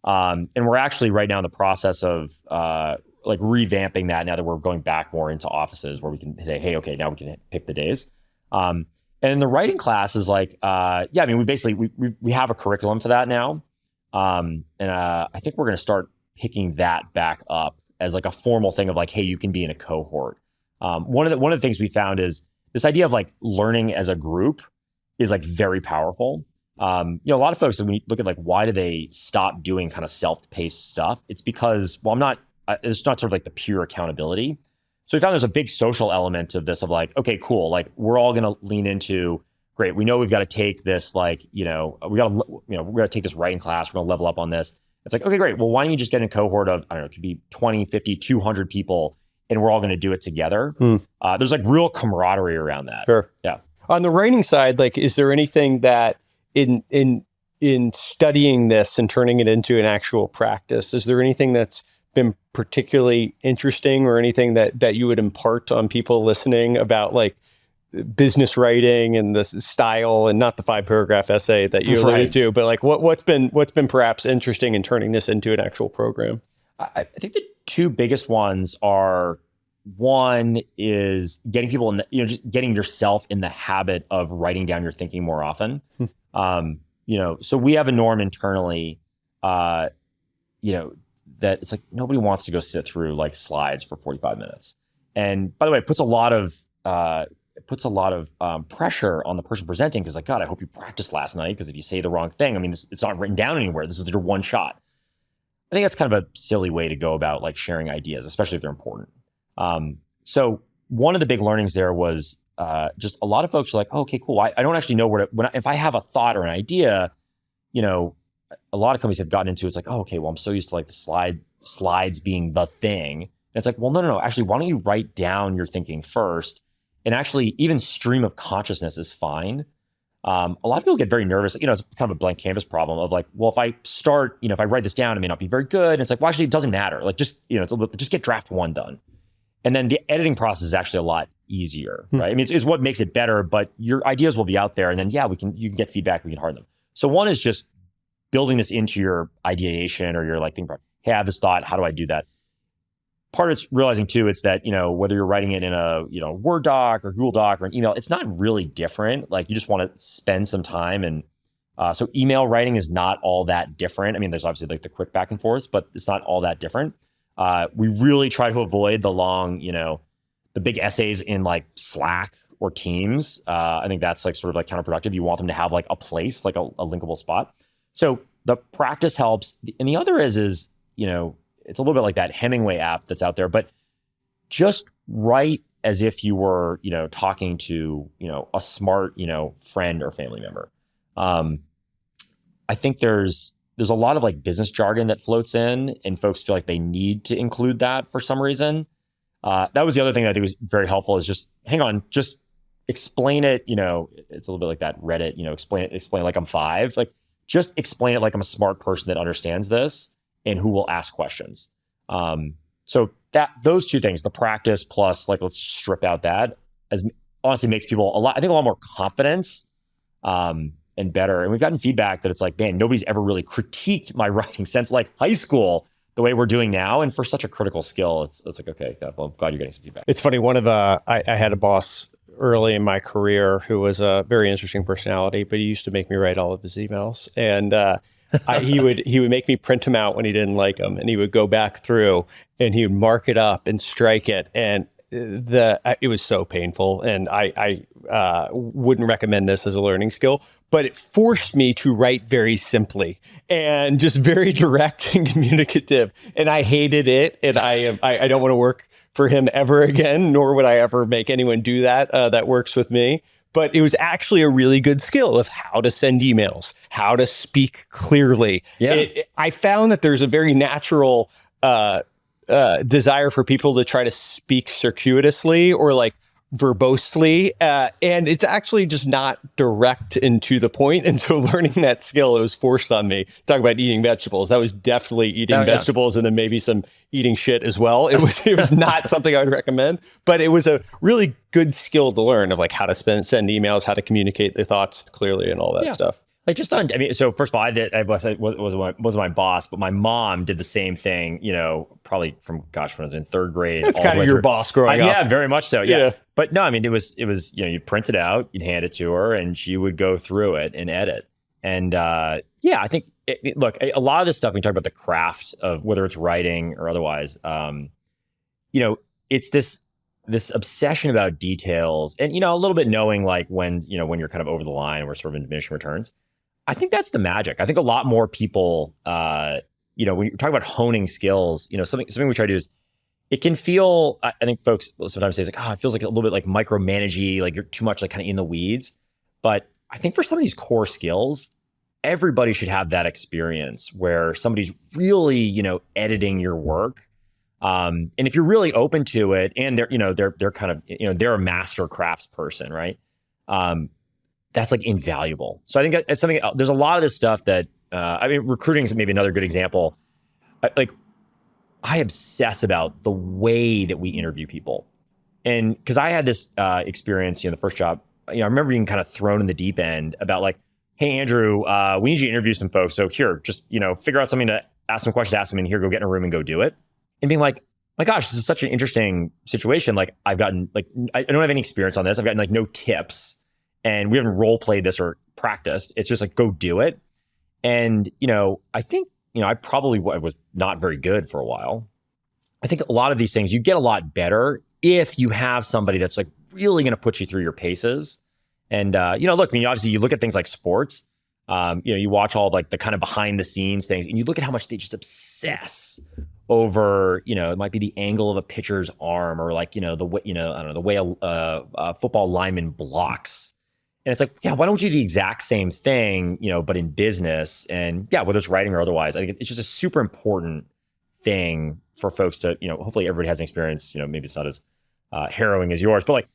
And we're actually right now in the process of like revamping that now that we're going back more into offices where we can say, hey, okay, now we can pick the days. And in the writing class is like, we have a curriculum for that now. And I think we're going to start picking that back up as like a formal thing of like, hey, you can be in a cohort. One of the things we found is this idea of like learning as a group is like very powerful. A lot of folks, when you look at like, why do they stop doing kind of self-paced stuff? It's because, it's not sort of like the pure accountability. So we found there's a big social element of this of like, okay, cool. Like we're all going to lean into, great. We know we've got to take this, like, we're going to take this writing class. We're going to level up on this. It's like, okay, great. Well, why don't you just get in a cohort of, I don't know, it could be 20, 50, 200 people, and we're all going to do it together. There's like real camaraderie around that. Sure. Yeah. On the writing side, like, is there anything that in studying this and turning it into an actual practice, is there anything that's been particularly interesting or anything that you would impart on people listening about like business writing and the style, and not the 5-paragraph essay that you alluded to, but like what's been perhaps interesting in turning this into an actual program? I think the two biggest ones are, one is getting people in just getting yourself in the habit of writing down your thinking more often. So we have a norm internally, that it's like nobody wants to go sit through like slides for 45 minutes. And by the way, it puts a lot of pressure on the person presenting, because like, God, I hope you practiced last night, because if you say the wrong thing, it's not written down anywhere. This is your one shot. I think that's kind of a silly way to go about like sharing ideas, especially if they're important. So one of the big learnings there was just a lot of folks are like, oh, okay, cool. I don't actually know if I have a thought or an idea, a lot of companies have gotten into, it's like, oh, okay, well, I'm so used to like the slides being the thing. And it's like, well, no. Actually, why don't you write down your thinking first? And actually, even stream of consciousness is fine. A lot of people get very nervous. It's kind of a blank canvas problem of like, well, if I start, if I write this down, it may not be very good. And it's like, well, actually, it doesn't matter. Like, just, just get draft 1 done. And then the editing process is actually a lot easier, right? I mean, it's what makes it better, but your ideas will be out there. And then, you can get feedback, we can harden them. So one is just building this into your ideation or your like thinking, hey, I have this thought, how do I do that? Part of it's realizing too, it's that, whether you're writing it in a, Word doc or Google Doc or an email, it's not really different. Like you just want to spend some time. And so email writing is not all that different. I mean, there's obviously like the quick back and forth, but it's not all that different. We really try to avoid the long, the big essays in like Slack or Teams. I think that's like sort of like counterproductive. You want them to have like a place, like a linkable spot. So the practice helps. And the other is, it's a little bit like that Hemingway app that's out there, but just write as if you were, talking to, a smart, friend or family member. I think there's a lot of like business jargon that floats in, and folks feel like they need to include that for some reason. That was the other thing that I think was very helpful, is just hang on, just explain it. It's a little bit like that Reddit, explain like I'm 5. Like, just explain it like I'm a smart person that understands this and who will ask questions. So that those two things, the practice plus like let's strip out that, as honestly makes people a lot more confidence and better. And we've gotten feedback that it's like, man, nobody's ever really critiqued my writing since like high school the way we're doing now. And for such a critical skill, it's like, okay, well, I'm glad you're getting some feedback. It's funny. I had a boss early in my career who was a very interesting personality, but he used to make me write all of his emails. And he would make me print them out when he didn't like them, and he would go back through and he would mark it up and strike it. And it was so painful, and I wouldn't recommend this as a learning skill, but it forced me to write very simply and just very direct and communicative. And I hated it, and I don't want to work for him ever again, nor would I ever make anyone do that. That works with me. But it was actually a really good skill of how to send emails, how to speak clearly. Yeah. I found that there's a very natural desire for people to try to speak circuitously or like verbosely, and it's actually just not direct and to the point. And so learning that skill, it was forced on me. Talk about eating vegetables. That was definitely eating vegetables, and then maybe some eating shit as well. It was not something I would recommend, but it was a really good skill to learn of like how to send emails, how to communicate their thoughts clearly, and all that stuff. Like just on, I mean, so first of all, I was my boss, but my mom did the same thing, probably from, when I was in third grade. That's kind of your boss growing up. Yeah, very much so. Yeah. But no, I mean, it was, you print it out, you'd hand it to her, and she would go through it and edit. And I think, look, a lot of this stuff, when you talk about the craft of whether it's writing or otherwise, it's this obsession about details and, a little bit knowing like when you're kind of over the line and we're sort of in diminishing returns. I think that's the magic. I think a lot more people, when you're talking about honing skills, something we try to do is, it can feel, I think folks sometimes say it's like, it feels like a little bit like micromanagey, like you're too much like kind of in the weeds. But I think for some of these core skills, everybody should have that experience where somebody's really, editing your work. And if you're really open to it, and they're kind of, they're a master crafts person, right? That's like invaluable. So I think it's something, there's a lot of this stuff that, recruiting is maybe another good example. I obsess about the way that we interview people. And because I had this experience, the first job, I remember being kind of thrown in the deep end about like, hey, Andrew, we need you to interview some folks. So here, just, figure out something to ask some questions, ask them, and here, go get in a room and go do it. And being like, my gosh, this is such an interesting situation. Like I've gotten like, I don't have any experience on this. I've gotten like no tips, and we haven't role played this or practiced. It's just like, go do it. And, I think, I probably was not very good for a while. I think a lot of these things, you get a lot better if you have somebody that's like really going to put you through your paces. And, look, obviously you look at things like sports, you watch all like the kind of behind the scenes things, and you look at how much they just obsess over, it might be the angle of a pitcher's arm, or like, the way, I don't know, the way a football lineman blocks. And it's like, why don't you do the exact same thing, but in business? And whether it's writing or otherwise, I think it's just a super important thing for folks to, hopefully everybody has an experience, maybe it's not as harrowing as yours, but like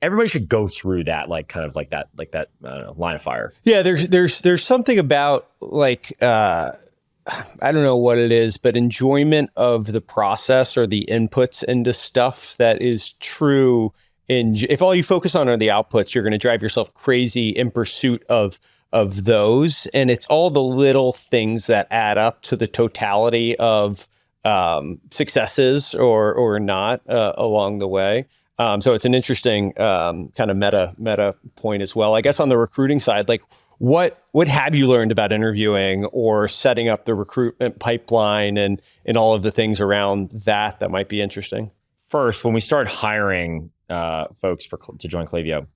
everybody should go through that, like kind of like that, I don't know, line of fire. Yeah. There's something about like, I don't know what it is, but enjoyment of the process or the inputs into stuff that is true. If all you focus on are the outputs, you're going to drive yourself crazy in pursuit of those. And it's all the little things that add up to the totality of successes or not along the way. So it's an interesting kind of meta point as well. I guess on the recruiting side, like what have you learned about interviewing or setting up the recruitment pipeline and all of the things around that might be interesting? First, when we started hiring folks to join Klaviyo,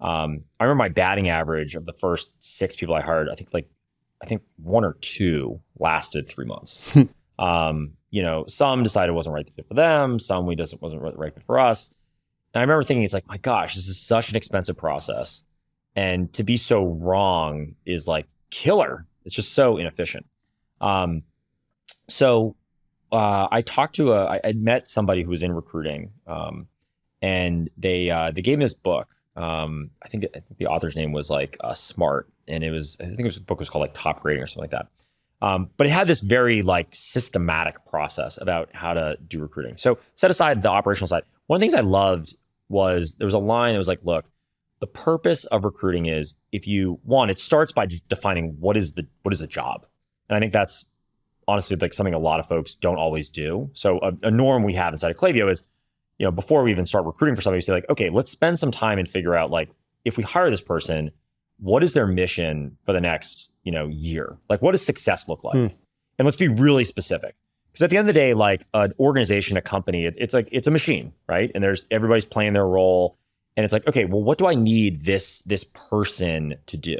I remember my batting average of the first 6 people I hired, I think 1 or 2 lasted 3 months. Some decided it wasn't right fit for them. Some wasn't right fit for us. And I remember thinking, it's like, my gosh, this is such an expensive process. And to be so wrong is like killer. It's just so inefficient. So I talked to I'd met somebody who was in recruiting, and they gave me this book. I think the author's name was like Smart, and I think the book was called like Top Grading or something like that. But it had this very like systematic process about how to do recruiting. So set aside the operational side. One of the things I loved was there was a line that was like, look, the purpose of recruiting is it starts by defining what is the job. And I think that's honestly like something a lot of folks don't always do. So a norm we have inside of Klaviyo is, before we even start recruiting for somebody, we say like, okay, let's spend some time and figure out like, if we hire this person, what is their mission for the next, year? Like, what does success look like? And let's be really specific. Because at the end of the day, like an organization, a company, it's a machine, right? And everybody's playing their role. And it's like, okay, well, what do I need this person to do?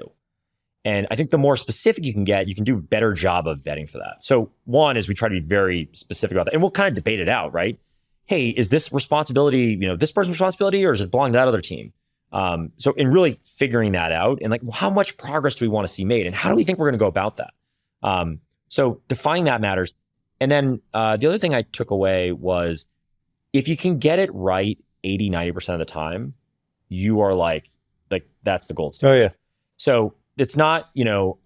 And I think the more specific you can get, you can do a better job of vetting for that. So one is we try to be very specific about that. And we'll kind of debate it out, right? Hey, is this responsibility, this person's responsibility, or does it belong to that other team? So in really figuring that out and like, well, how much progress do we want to see made? And how do we think we're going to go about that? So defining that matters. And then the other thing I took away was if you can get it right 80, 90% of the time, you are like that's the gold standard. Oh, yeah. So it's not,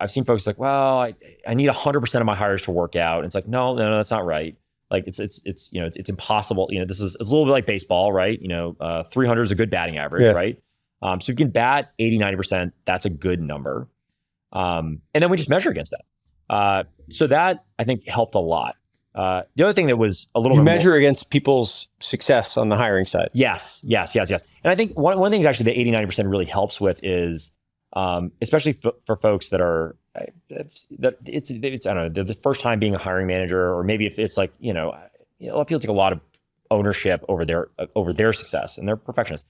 I've seen folks like, well, I need 100% of my hires to work out. And it's like, no, that's not right. Like it's impossible. It's a little bit like baseball, right? 300 is a good batting average, right? So if you can bat 80, 90%, that's a good number. And then we just measure against that. So that I think helped a lot. The other thing that was a little bit measure against people's success on the hiring side. Yes. And I think one of the things actually the 80, 90% really helps with is, especially for folks that are, that it's I don't know, the first time being a hiring manager, or maybe if it's like, a lot of people take a lot of ownership over their success, and they're perfectionists.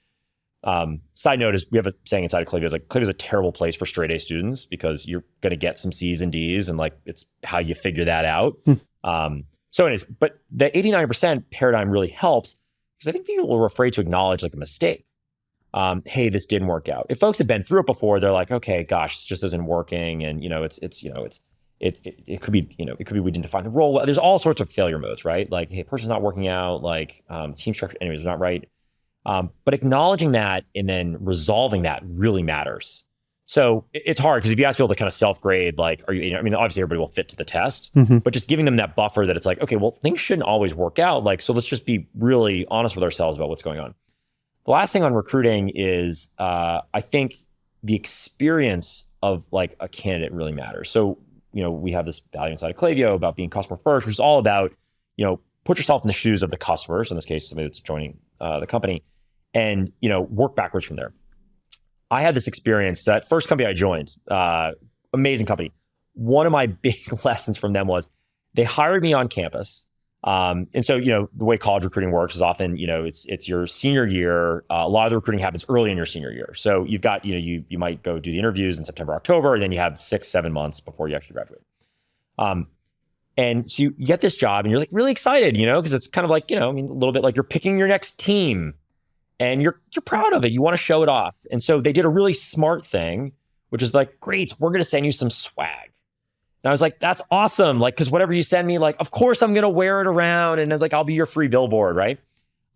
Side note is we have a saying inside of Klaviyo is like, Klaviyo is a terrible place for straight A students because you're going to get some C's and D's, and like, it's how you figure that out. So anyways, but the 89% paradigm really helps because I think people are afraid to acknowledge like a mistake. Hey, this didn't work out. If folks have been through it before, they're like, okay, gosh, this just isn't working. And it could be, it could be we didn't define the role. There's all sorts of failure modes, right? Like, hey, person's not working out, like team structure, anyways, is not right. But acknowledging that and then resolving that really matters. So it's hard because if you ask people to kind of self-grade, like, obviously everybody will fit to the test, but just giving them that buffer that it's like, okay, well, things shouldn't always work out. Like, so let's just be really honest with ourselves about what's going on. The last thing on recruiting is, I think the experience of like a candidate really matters. So, we have this value inside of Klaviyo about being customer first, which is all about, put yourself in the shoes of the customers, in this case, somebody that's joining the company, and, work backwards from there. I had this experience, that first company I joined, amazing company. One of my big lessons from them was they hired me on campus. And so, the way college recruiting works is often, it's your senior year. A lot of the recruiting happens early in your senior year. So you've got, you might go do the interviews in September, October, and then you have 6-7 months before you actually graduate. And so you get this job and you're like really excited, because it's kind of like, a little bit like you're picking your next team and you're proud of it. You want to show it off. And so they did a really smart thing, which is like, great, we're going to send you some swag. And I was like, that's awesome. Like, because whatever you send me, like, of course I'm going to wear it around and then like, I'll be your free billboard, right?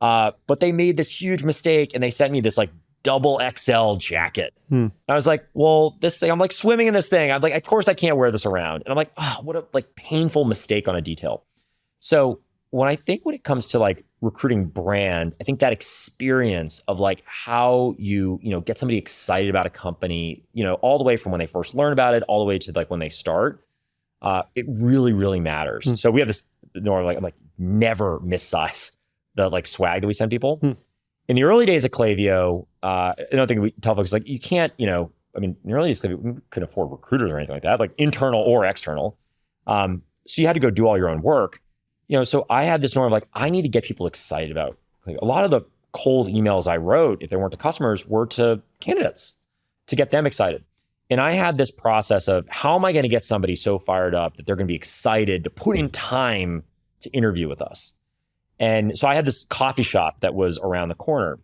But they made this huge mistake and they sent me this like double XL jacket. I was like, well, this thing, I'm like swimming in this thing. I'm like, of course I can't wear this around. And I'm like, oh, what a like painful mistake on a detail. So when it comes to like recruiting brand, I think that experience of like how you get somebody excited about a company, all the way from when they first learn about it, all the way to like when they start, it really, really matters. So we have this norm, like, I'm like, never missize the like swag that we send people. In the early days of Klaviyo, another thing we tell folks is like, you can't, in the early days of Klaviyo, we couldn't afford recruiters or anything like that, like internal or external. So you had to go do all your own work. So I had this norm of like, I need to get people excited about, like, a lot of the cold emails I wrote, if they weren't to customers, were to candidates to get them excited. And I had this process of how am I going to get somebody so fired up that they're going to be excited to put in time to interview with us? And so I had this coffee shop that was around the corner.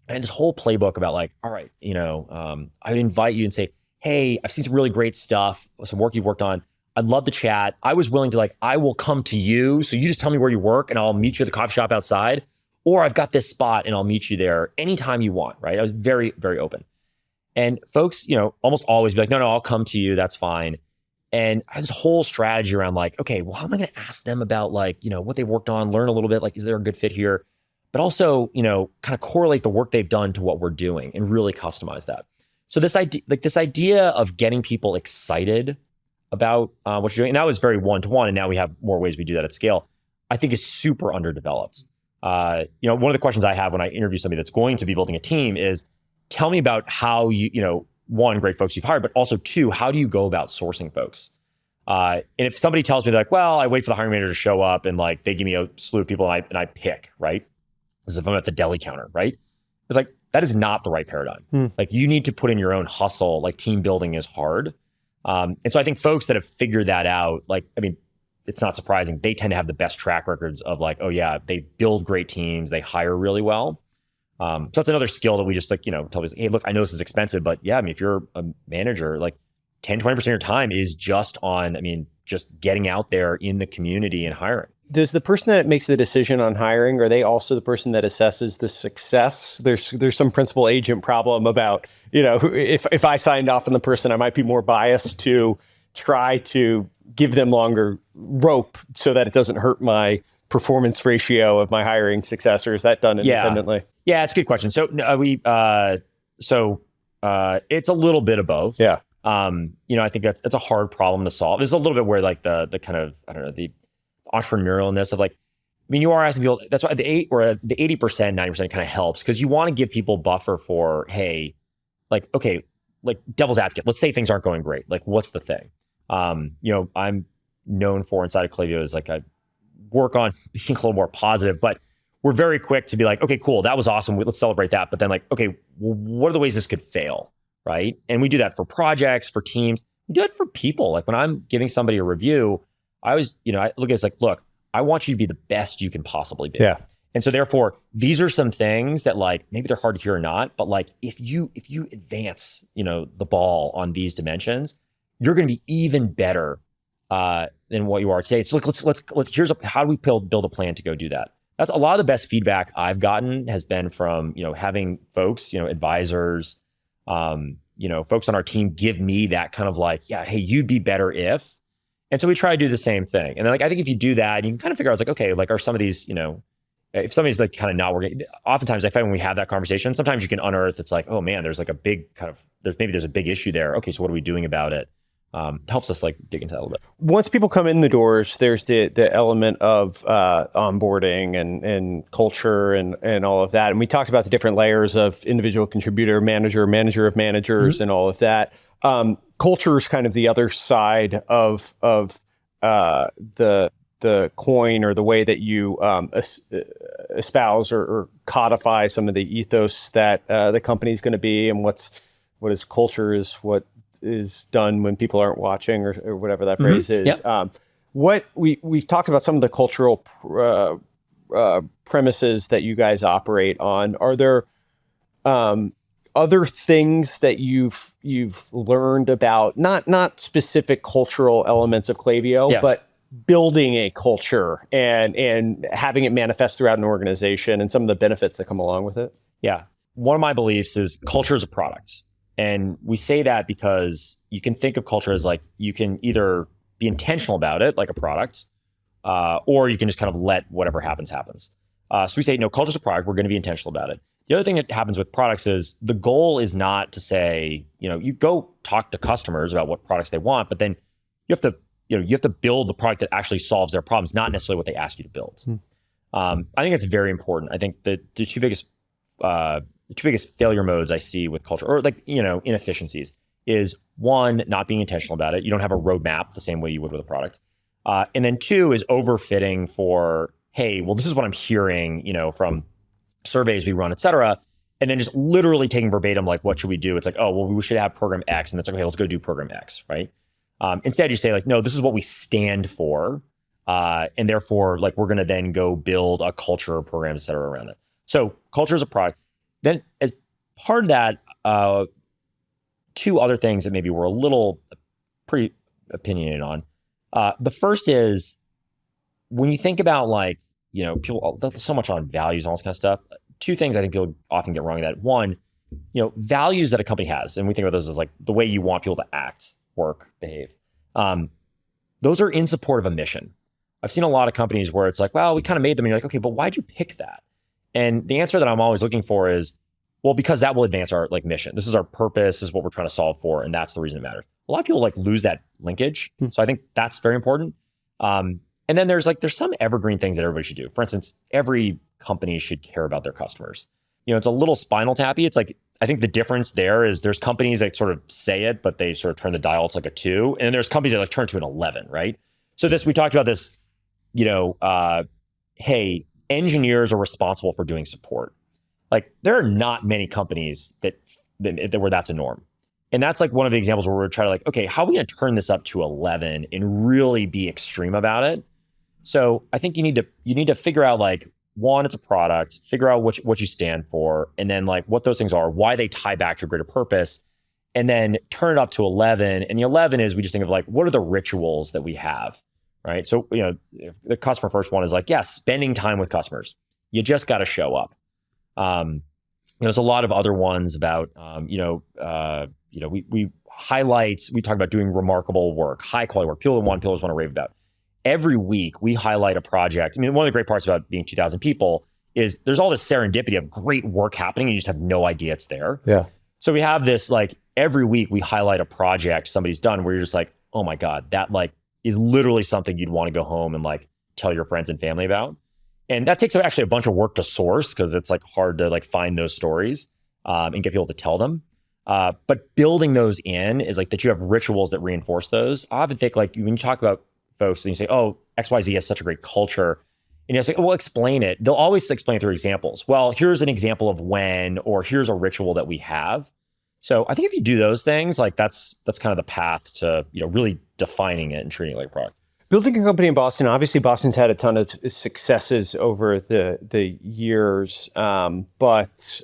I had this whole playbook about like, all right, I would invite you and say, hey, I've seen some really great stuff, some work you've worked on. I'd love to chat. I was willing to I will come to you. So you just tell me where you work and I'll meet you at the coffee shop outside. or I've got this spot and I'll meet you there anytime you want, right? I was very, very open. And folks, almost always be like, no, I'll come to you. That's fine. And I had this whole strategy around like, okay, well, how am I going to ask them about like, what they've worked on, learn a little bit, like, is there a good fit here? But also, kind of correlate the work they've done to what we're doing and really customize that. So this idea of getting people excited about what you're doing, and that was very one-to-one, and now we have more ways we do that at scale, I think is super underdeveloped. One of the questions I have when I interview somebody that's going to be building a team is, tell me about how one, great folks you've hired, but also two, how do you go about sourcing folks? And if somebody tells me like, well, I wait for the hiring manager to show up and like they give me a slew of people and I pick, right? As if I'm at the deli counter, right? It's like, that is not the right paradigm. Like you need to put in your own hustle, like team building is hard. And so I think folks that have figured that out, it's not surprising. They tend to have the best track records of like, oh yeah, they build great teams, they hire really well. So that's another skill that we just like, tell people, hey, look, I know this is expensive, but yeah, if you're a manager, like 10, 20% of your time is just on, just getting out there in the community and hiring. Does the person that makes the decision on hiring, are they also the person that assesses the success? There's some principal agent problem about, if I signed off on the person, I might be more biased to try to give them longer rope so that it doesn't hurt my performance ratio of my hiring success, or is that done independently? Yeah, it's a good question. So it's a little bit of both. Yeah. I think that's a hard problem to solve. There's a little bit where like the kind of, I don't know, the entrepreneurialness of like, you are asking people, that's why the 80%, 90% kind of helps, because you want to give people buffer for, hey, like, okay, like devil's advocate, let's say things aren't going great. Like, what's the thing? I'm known for inside of Klaviyo is like I work on being a little more positive, but we're very quick to be like, okay, cool, that was awesome. Let's celebrate that. But then like, okay, well, what are the ways this could fail, right? And we do that for projects, for teams. We do it for people. Like when I'm giving somebody a review, I always, I look at it as like, look, I want you to be the best you can possibly be. Yeah. And so therefore, these are some things that like, maybe they're hard to hear or not, but like if you advance, the ball on these dimensions, you're going to be even better than what you are today. So let's how do we build a plan to go do that? That's a lot of the best feedback I've gotten has been from, having folks, advisors, folks on our team give me that kind of like, yeah, hey, you'd be better if. And so we try to do the same thing. And then like, I think if you do that, you can kind of figure out, it's like, okay, like are some of these, if somebody's like kind of not working, oftentimes I find when we have that conversation, sometimes you can unearth, it's like, oh man, there's like a big kind of, there's a big issue there. Okay, so what are we doing about it? Helps us like dig into that a little bit. Once people come in the doors, there's the element of onboarding and culture and all of that. And we talked about the different layers of individual contributor, manager of managers, and all of that. Culture is kind of the other side of the coin, or the way that you espouse or codify some of the ethos that the company is going to be, and what is culture is what is done when people aren't watching, or whatever that phrase is. Yep. What we've talked about some of the cultural premises that you guys operate on. Are there other things that you've learned about, not specific cultural elements of Klaviyo, but building a culture and having it manifest throughout an organization and some of the benefits that come along with it? Yeah. One of my beliefs is culture is a product. And we say that because you can think of culture as like, you can either be intentional about it, like a product, or you can just kind of let whatever happens. So we say, no, culture is a product. We're going to be intentional about it. The other thing that happens with products is the goal is not to say, you go talk to customers about what products they want, but then you have to build the product that actually solves their problems, not necessarily what they ask you to build. I think it's very important. I think that the two biggest failure modes I see with culture, or like, inefficiencies, is one, not being intentional about it. You don't have a roadmap the same way you would with a product. And then two is overfitting for, hey, well, this is what I'm hearing, from surveys we run, et cetera. And then just literally taking verbatim, like, what should we do? It's like, oh, well, we should have program X. And it's like, okay, let's go do program X, right? Instead, you say like, no, this is what we stand for. And therefore, like, we're going to then go build a culture or programs, et cetera, around it. So culture is a product. Then as part of that, two other things that maybe we're a little pretty opinionated on. The first is when you think about like people, that's so much on values and all this kind of stuff. Two things I think people often get wrong in that. One, values that a company has, and we think about those as like the way you want people to act, work, behave. Those are in support of a mission. I've seen a lot of companies where it's like, well, we kind of made them. And you're like, okay, but why'd you pick that? And the answer that I'm always looking for is, well, because that will advance our mission. This is our purpose. This is what we're trying to solve for. And that's the reason it matters. A lot of people lose that linkage. So I think that's very important. And then there's some evergreen things that everybody should do. For instance, every company should care about their customers. It's a little spinal tappy. It's like, I think the difference there is there's companies that sort of say it, but they sort of turn the dial to like a 2. And then there's companies that turn to an 11, right? So we talked about this, hey, engineers are responsible for doing support. Like there are not many companies that where that's a norm. And that's like one of the examples where we're trying to okay, how are we going to turn this up to 11 and really be extreme about it? So I think you need to figure out one, it's a product, figure out what you stand for, and then what those things are, why they tie back to a greater purpose, and then turn it up to 11. And the 11 is we just think of what are the rituals that we have, right? So, the customer first one is spending time with customers. You just got to show up. There's a lot of other ones about, we talk about doing remarkable work, high quality work, people just want to rave about. Every week we highlight a project. I mean, one of the great parts about being 2,000 people is there's all this serendipity of great work happening and you just have no idea it's there. Yeah. So we have this, every week we highlight a project somebody's done where you're just oh my God, that is literally something you'd want to go home and tell your friends and family about. And that takes actually a bunch of work to source because it's hard to find those stories and get people to tell them. But building those in is that you have rituals that reinforce those. I often think when you talk about folks and you say, oh, XYZ has such a great culture. And you say, oh, well, explain it. They'll always explain it through examples. Well, here's an example of when, or here's a ritual that we have. So I think if you do those things, that's kind of the path to, really defining it and treating it like a product. Building a company in Boston, obviously Boston's had a ton of successes over the years, but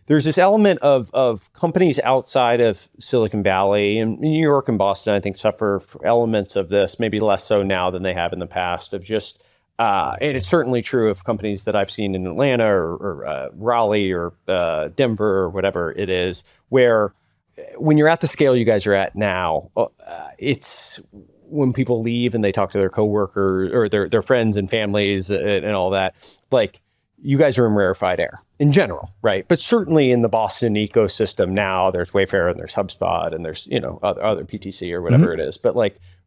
there's this element of companies outside of Silicon Valley, and New York and Boston, I think, suffer elements of this, maybe less so now than they have in the past, of just, and it's certainly true of companies that I've seen in Atlanta or Raleigh or Denver or whatever it is, where when you're at the scale you guys are at now, it's when people leave and they talk to their coworkers or their friends and families and all that, you guys are in rarefied air in general, right? But certainly in the Boston ecosystem now, there's Wayfair and there's HubSpot and there's, other PTC or whatever it is, but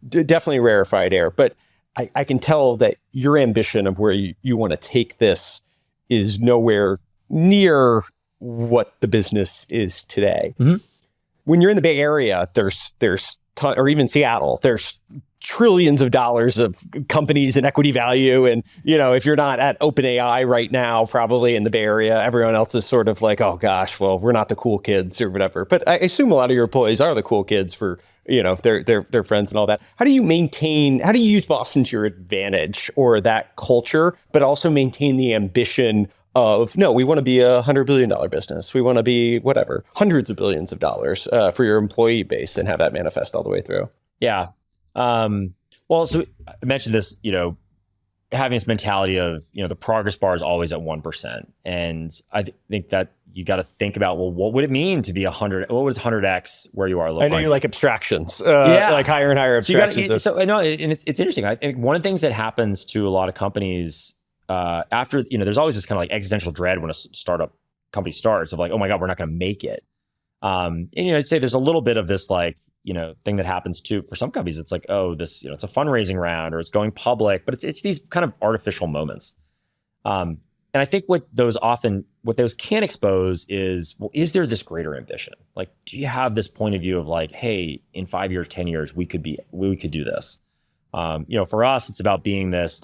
definitely rarefied air. But I can tell that your ambition of where you want to take this is nowhere near what the business is today. Mm-hmm. When you're in the Bay Area, there's or even Seattle, there's trillions of dollars of companies and equity value. And, if you're not at OpenAI right now, probably in the Bay Area, everyone else is sort of oh gosh, well, we're not the cool kids or whatever. But I assume a lot of your employees are the cool kids for, their friends and all that. How do you use Boston to your advantage or that culture, but also maintain the ambition of, no, we want to be a $100 billion business. We want to be whatever, hundreds of billions of dollars for your employee base and have that manifest all the way through? Yeah. Well, so I mentioned this, having this mentality of, the progress bar is always at 1%. And I think that you got to think about, well, what would it mean to be 100? What was 100x where you are? I know you like abstractions, higher and higher abstractions. So I know, and it's interesting. I think one of the things that happens to a lot of companies after, there's always this kind of existential dread when a startup company starts of oh my God, we're not going to make it. And, I'd say there's a little bit of this thing that happens too for some companies. It's oh, this, it's a fundraising round or it's going public, but it's these kind of artificial moments. And I think what those can expose is, well, is there this greater ambition? Do you have this point of view of hey, in 5 years, 10 years, we could do this. For us, it's about being this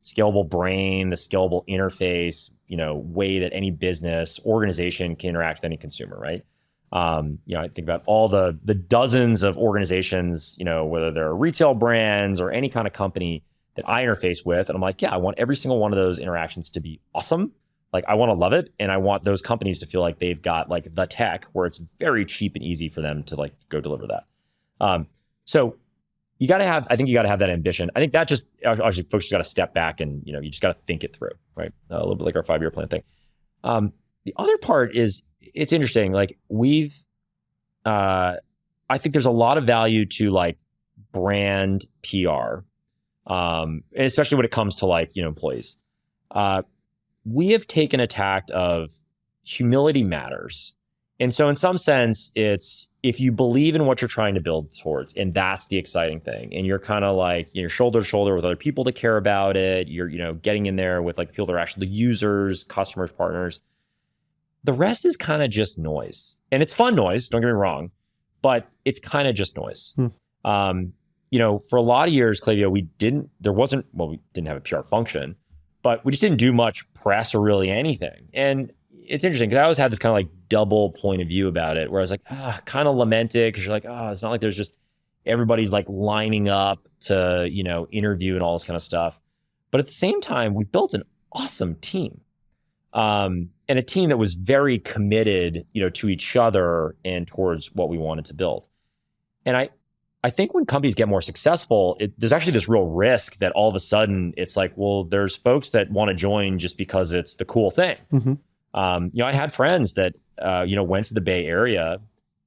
scalable brain, the scalable interface, way that any business organization can interact with any consumer, right? I think about all the dozens of organizations, whether they're retail brands or any kind of company that I interface with. And I'm yeah, I want every single one of those interactions to be awesome. I want to love it. And I want those companies to feel like they've got the tech where it's very cheap and easy for them to go deliver that. So I think you gotta have that ambition. I think that just, actually folks just gotta step back and, you just gotta think it through, right? A little bit like our 5-year plan thing. The other part is, it's interesting. Like I think there's a lot of value to like brand PR, especially when it comes to like, employees. We have taken a tact of humility matters. And so in some sense, it's if you believe in what you're trying to build towards, and that's the exciting thing, and you're kind of like, shoulder to shoulder with other people to care about it, you're, getting in there with like people that are actually users, customers, partners. The rest is kind of just noise. And it's fun noise, don't get me wrong, but it's kind of just noise. For a lot of years, Klaviyo, we didn't have a PR function, but we just didn't do much press or really anything. And it's interesting because I always had this kind of like double point of view about it, where I was like, kind of lamented because you're like, it's not like there's just everybody's like lining up to, interview and all this kind of stuff. But at the same time, we built an awesome team, and a team that was very committed, to each other and towards what we wanted to build. And I think when companies get more successful, there's actually this real risk that all of a sudden it's like, well, there's folks that want to join just because it's the cool thing. I had friends that, went to the Bay Area,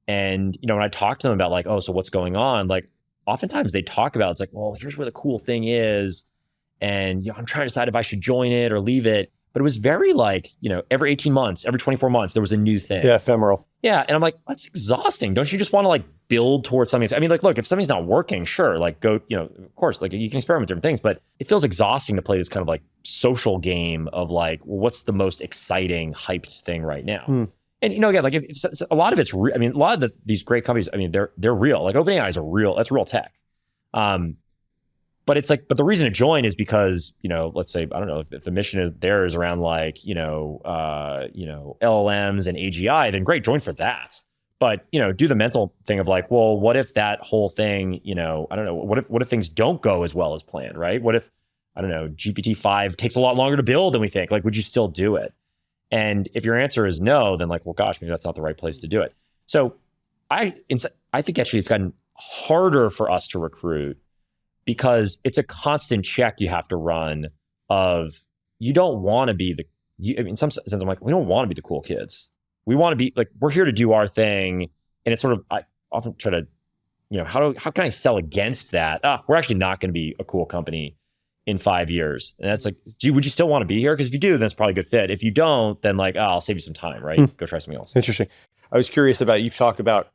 and, when I talked to them about like, so what's going on? Like, oftentimes they talk about, it's like, well, here's where the cool thing is. And, I'm trying to decide if I should join it or leave it. But it was very like, every 18 months, every 24 months, there was a new thing. Yeah, ephemeral. Yeah. And I'm like, that's exhausting. Don't you just want to like build towards something? I mean, like, look, if something's not working, sure, like go, of course, like you can experiment with different things, but it feels exhausting to play this kind of like social game of like, well, what's the most exciting, hyped thing right now? And, again, like if a lot of it's real. I mean, a lot of these great companies, I mean, they're real. Like OpenAI is that's real tech. But it's like, but the reason to join is because, let's say, I don't know, if the mission there is around like, LLMs and AGI, then great, join for that. But, do the mental thing of like, well, what if that whole thing, I don't know, what if things don't go as well as planned, right? What if, I don't know, GPT-5 takes a lot longer to build than we think? Like, would you still do it? And if your answer is no, then like, well, gosh, maybe that's not the right place to do it. So I think actually it's gotten harder for us to recruit, because it's a constant check you have to run of, you don't want to be in some sense, I'm like, we don't want to be the cool kids. We want to be like, we're here to do our thing. And it's sort of, I often try to, how can I sell against that? We're actually not going to be a cool company in 5 years. And that's like, would you still want to be here? Because if you do, then it's probably a good fit. If you don't, then like, I'll save you some time, right? Go try something else. Interesting. I was curious about, you've talked about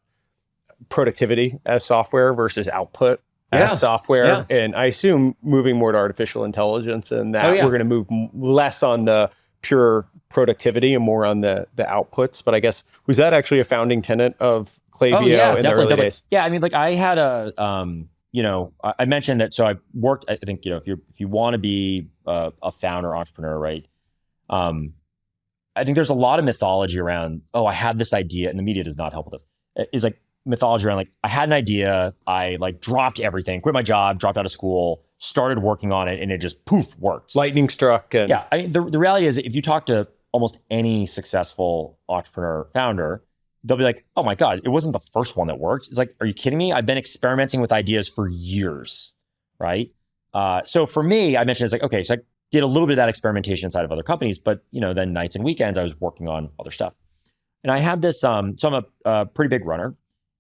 productivity as software versus output as software. Yeah. And I assume moving more to artificial intelligence, and that we're going to move less on the pure productivity and more on the outputs. But I guess, was that actually a founding tenet of Klaviyo in the early days? Yeah, I mean, like I had I mentioned that, so I worked, I think, if you want to be a founder, entrepreneur, right? I think there's a lot of mythology around, I had this idea, and the media does not help with this. It's like mythology around like, I had an idea, I like dropped everything, quit my job, dropped out of school, started working on it, and it just poof, worked. Lightning struck. And yeah, I mean, the reality is, if you talk to almost any successful entrepreneur founder, they'll be like, oh my God, it wasn't the first one that worked. It's like, are you kidding me? I've been experimenting with ideas for years, right? So for me, I mentioned, it's like, okay, so I did a little bit of that experimentation inside of other companies, but then nights and weekends, I was working on other stuff. And I had this, so I'm a pretty big runner.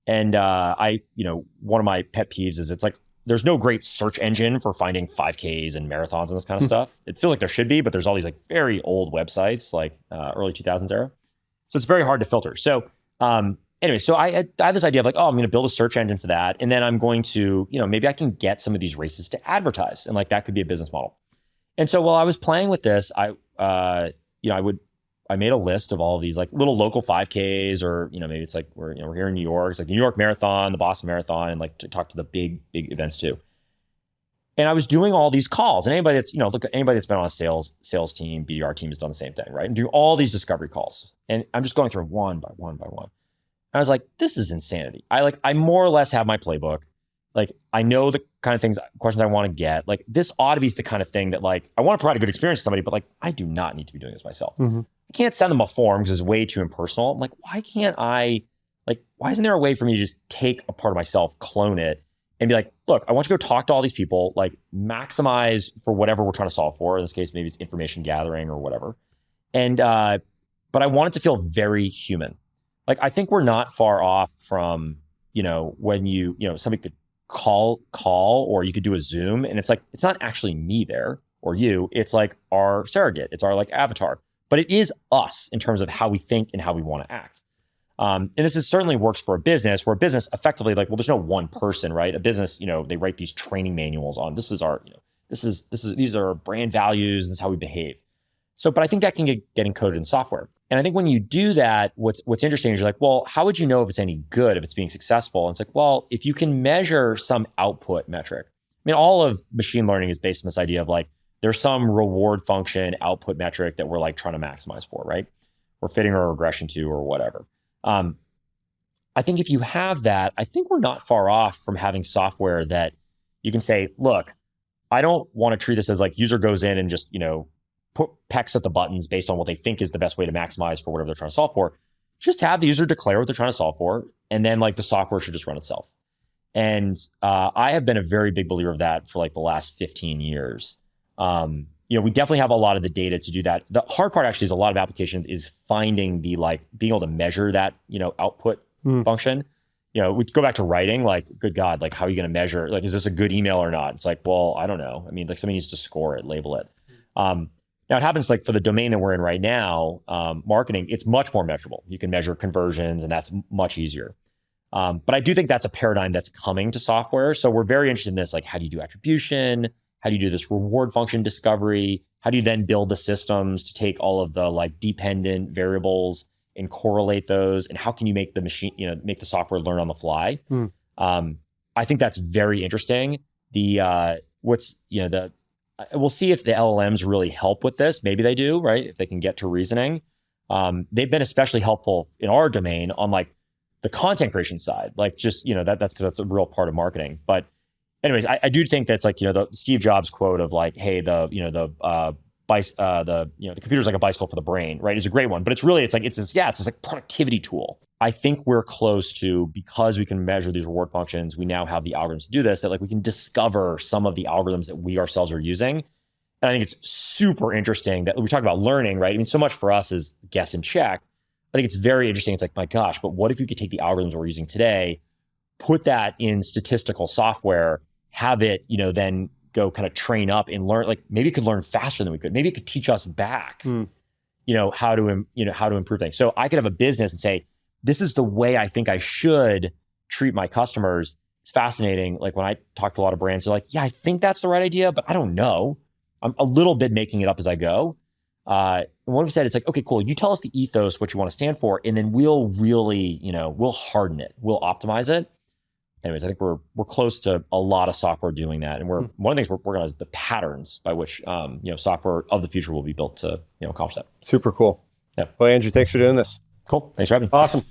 And one of my pet peeves is, it's like, there's no great search engine for finding 5Ks and marathons and this kind of stuff. It feels like there should be, but there's all these like very old websites, like early 2000s era. So it's very hard to filter. So anyway, so I had this idea of like, I'm going to build a search engine for that. And then I'm going to, maybe I can get some of these races to advertise, and like that could be a business model. And so while I was playing with this, I made a list of all of these like little local 5Ks, or, maybe it's like we're here in New York, it's like the New York Marathon, the Boston Marathon, and like to talk to the big events too. And I was doing all these calls, and anybody that's, anybody that's been on a sales team, BDR team, has done the same thing, right? And do all these discovery calls. And I'm just going through one by one by one. And I was like, this is insanity. I more or less have my playbook. Like, I know the kind of questions I want to get. Like, this ought to be the kind of thing that, like, I want to provide a good experience to somebody, but like, I do not need to be doing this myself. I can't send them a form because it's way too impersonal. I'm like, why isn't there a way for me to just take a part of myself, clone it, and be like, look, I want you to go talk to all these people, like maximize for whatever we're trying to solve for. In this case, maybe it's information gathering or whatever. And, but I want it to feel very human. Like, I think we're not far off from, when somebody could call, or you could do a Zoom, and it's like, it's not actually me there or you, it's like our surrogate, it's our like avatar, but it is us in terms of how we think and how we want to act. And this certainly works for a business, where a business effectively, like, well, there's no one person, right? A business, they write these training manuals on, these are our brand values, and this is how we behave. So, but I think that can get encoded in software. And I think when you do that, what's interesting is you're like, well, how would you know if it's any good, if it's being successful? And it's like, well, if you can measure some output metric. I mean, all of machine learning is based on this idea of like, there's some reward function output metric that we're like trying to maximize for, right? We're fitting our regression to or whatever. I think if you have that, I think we're not far off from having software that you can say, look, I don't want to treat this as like user goes in and just, pecks at the buttons based on what they think is the best way to maximize for whatever they're trying to solve for. Just have the user declare what they're trying to solve for, and then like the software should just run itself. And I have been a very big believer of that for like the last 15 years. We definitely have a lot of the data to do that. The hard part actually is a lot of applications is finding the like being able to measure that, output function. We go back to writing, like, good God, like, how are you going to measure? Like, is this a good email or not? It's like, well, I don't know. I mean, like, somebody needs to score it, label it. Now it happens like for the domain that we're in right now, marketing, it's much more measurable. You can measure conversions, and that's much easier. But I do think that's a paradigm that's coming to software. So we're very interested in this, like, how do you do attribution? How do you do this reward function discovery? How do you then build the systems to take all of the like dependent variables and correlate those? And how can you make the machine, make the software learn on the fly? I think that's very interesting. We'll see if the LLMs really help with this. Maybe they do, right? If they can get to reasoning. They've been especially helpful in our domain on like the content creation side, like just, that's because that's a real part of marketing. But anyways, I do think that's like, the Steve Jobs quote of like, hey, the computer's like a bicycle for the brain, right? Is a great one, but it's this like productivity tool. I think we're close to, because we can measure these reward functions, we now have the algorithms to do this, that like we can discover some of the algorithms that we ourselves are using. And I think it's super interesting that we talk about learning, right? I mean, so much for us is guess and check. I think it's very interesting. It's like, my gosh, but what if you could take the algorithms we're using today, put that in statistical software, have it, then go kind of train up and learn, like maybe it could learn faster than we could. Maybe it could teach us back, how to improve things. So I could have a business and say, this is the way I think I should treat my customers. It's fascinating. Like when I talk to a lot of brands, they're like, yeah, I think that's the right idea, but I don't know. I'm a little bit making it up as I go. And when we said, it's like, okay, cool. You tell us the ethos, what you want to stand for, and then we'll really, we'll harden it. We'll optimize it. Anyways, I think we're close to a lot of software doing that. And one of the things we're working on is the patterns by which, software of the future will be built to, accomplish that. Super cool. Yeah. Well, Andrew, thanks for doing this. Cool. Thanks for having me. Awesome.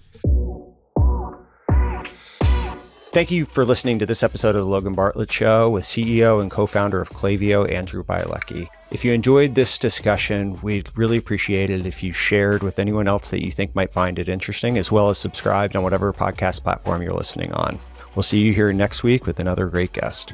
Thank you for listening to this episode of The Logan Bartlett Show with CEO and co-founder of Klaviyo, Andrew Bialecki. If you enjoyed this discussion, we'd really appreciate it if you shared with anyone else that you think might find it interesting, as well as subscribed on whatever podcast platform you're listening on. We'll see you here next week with another great guest.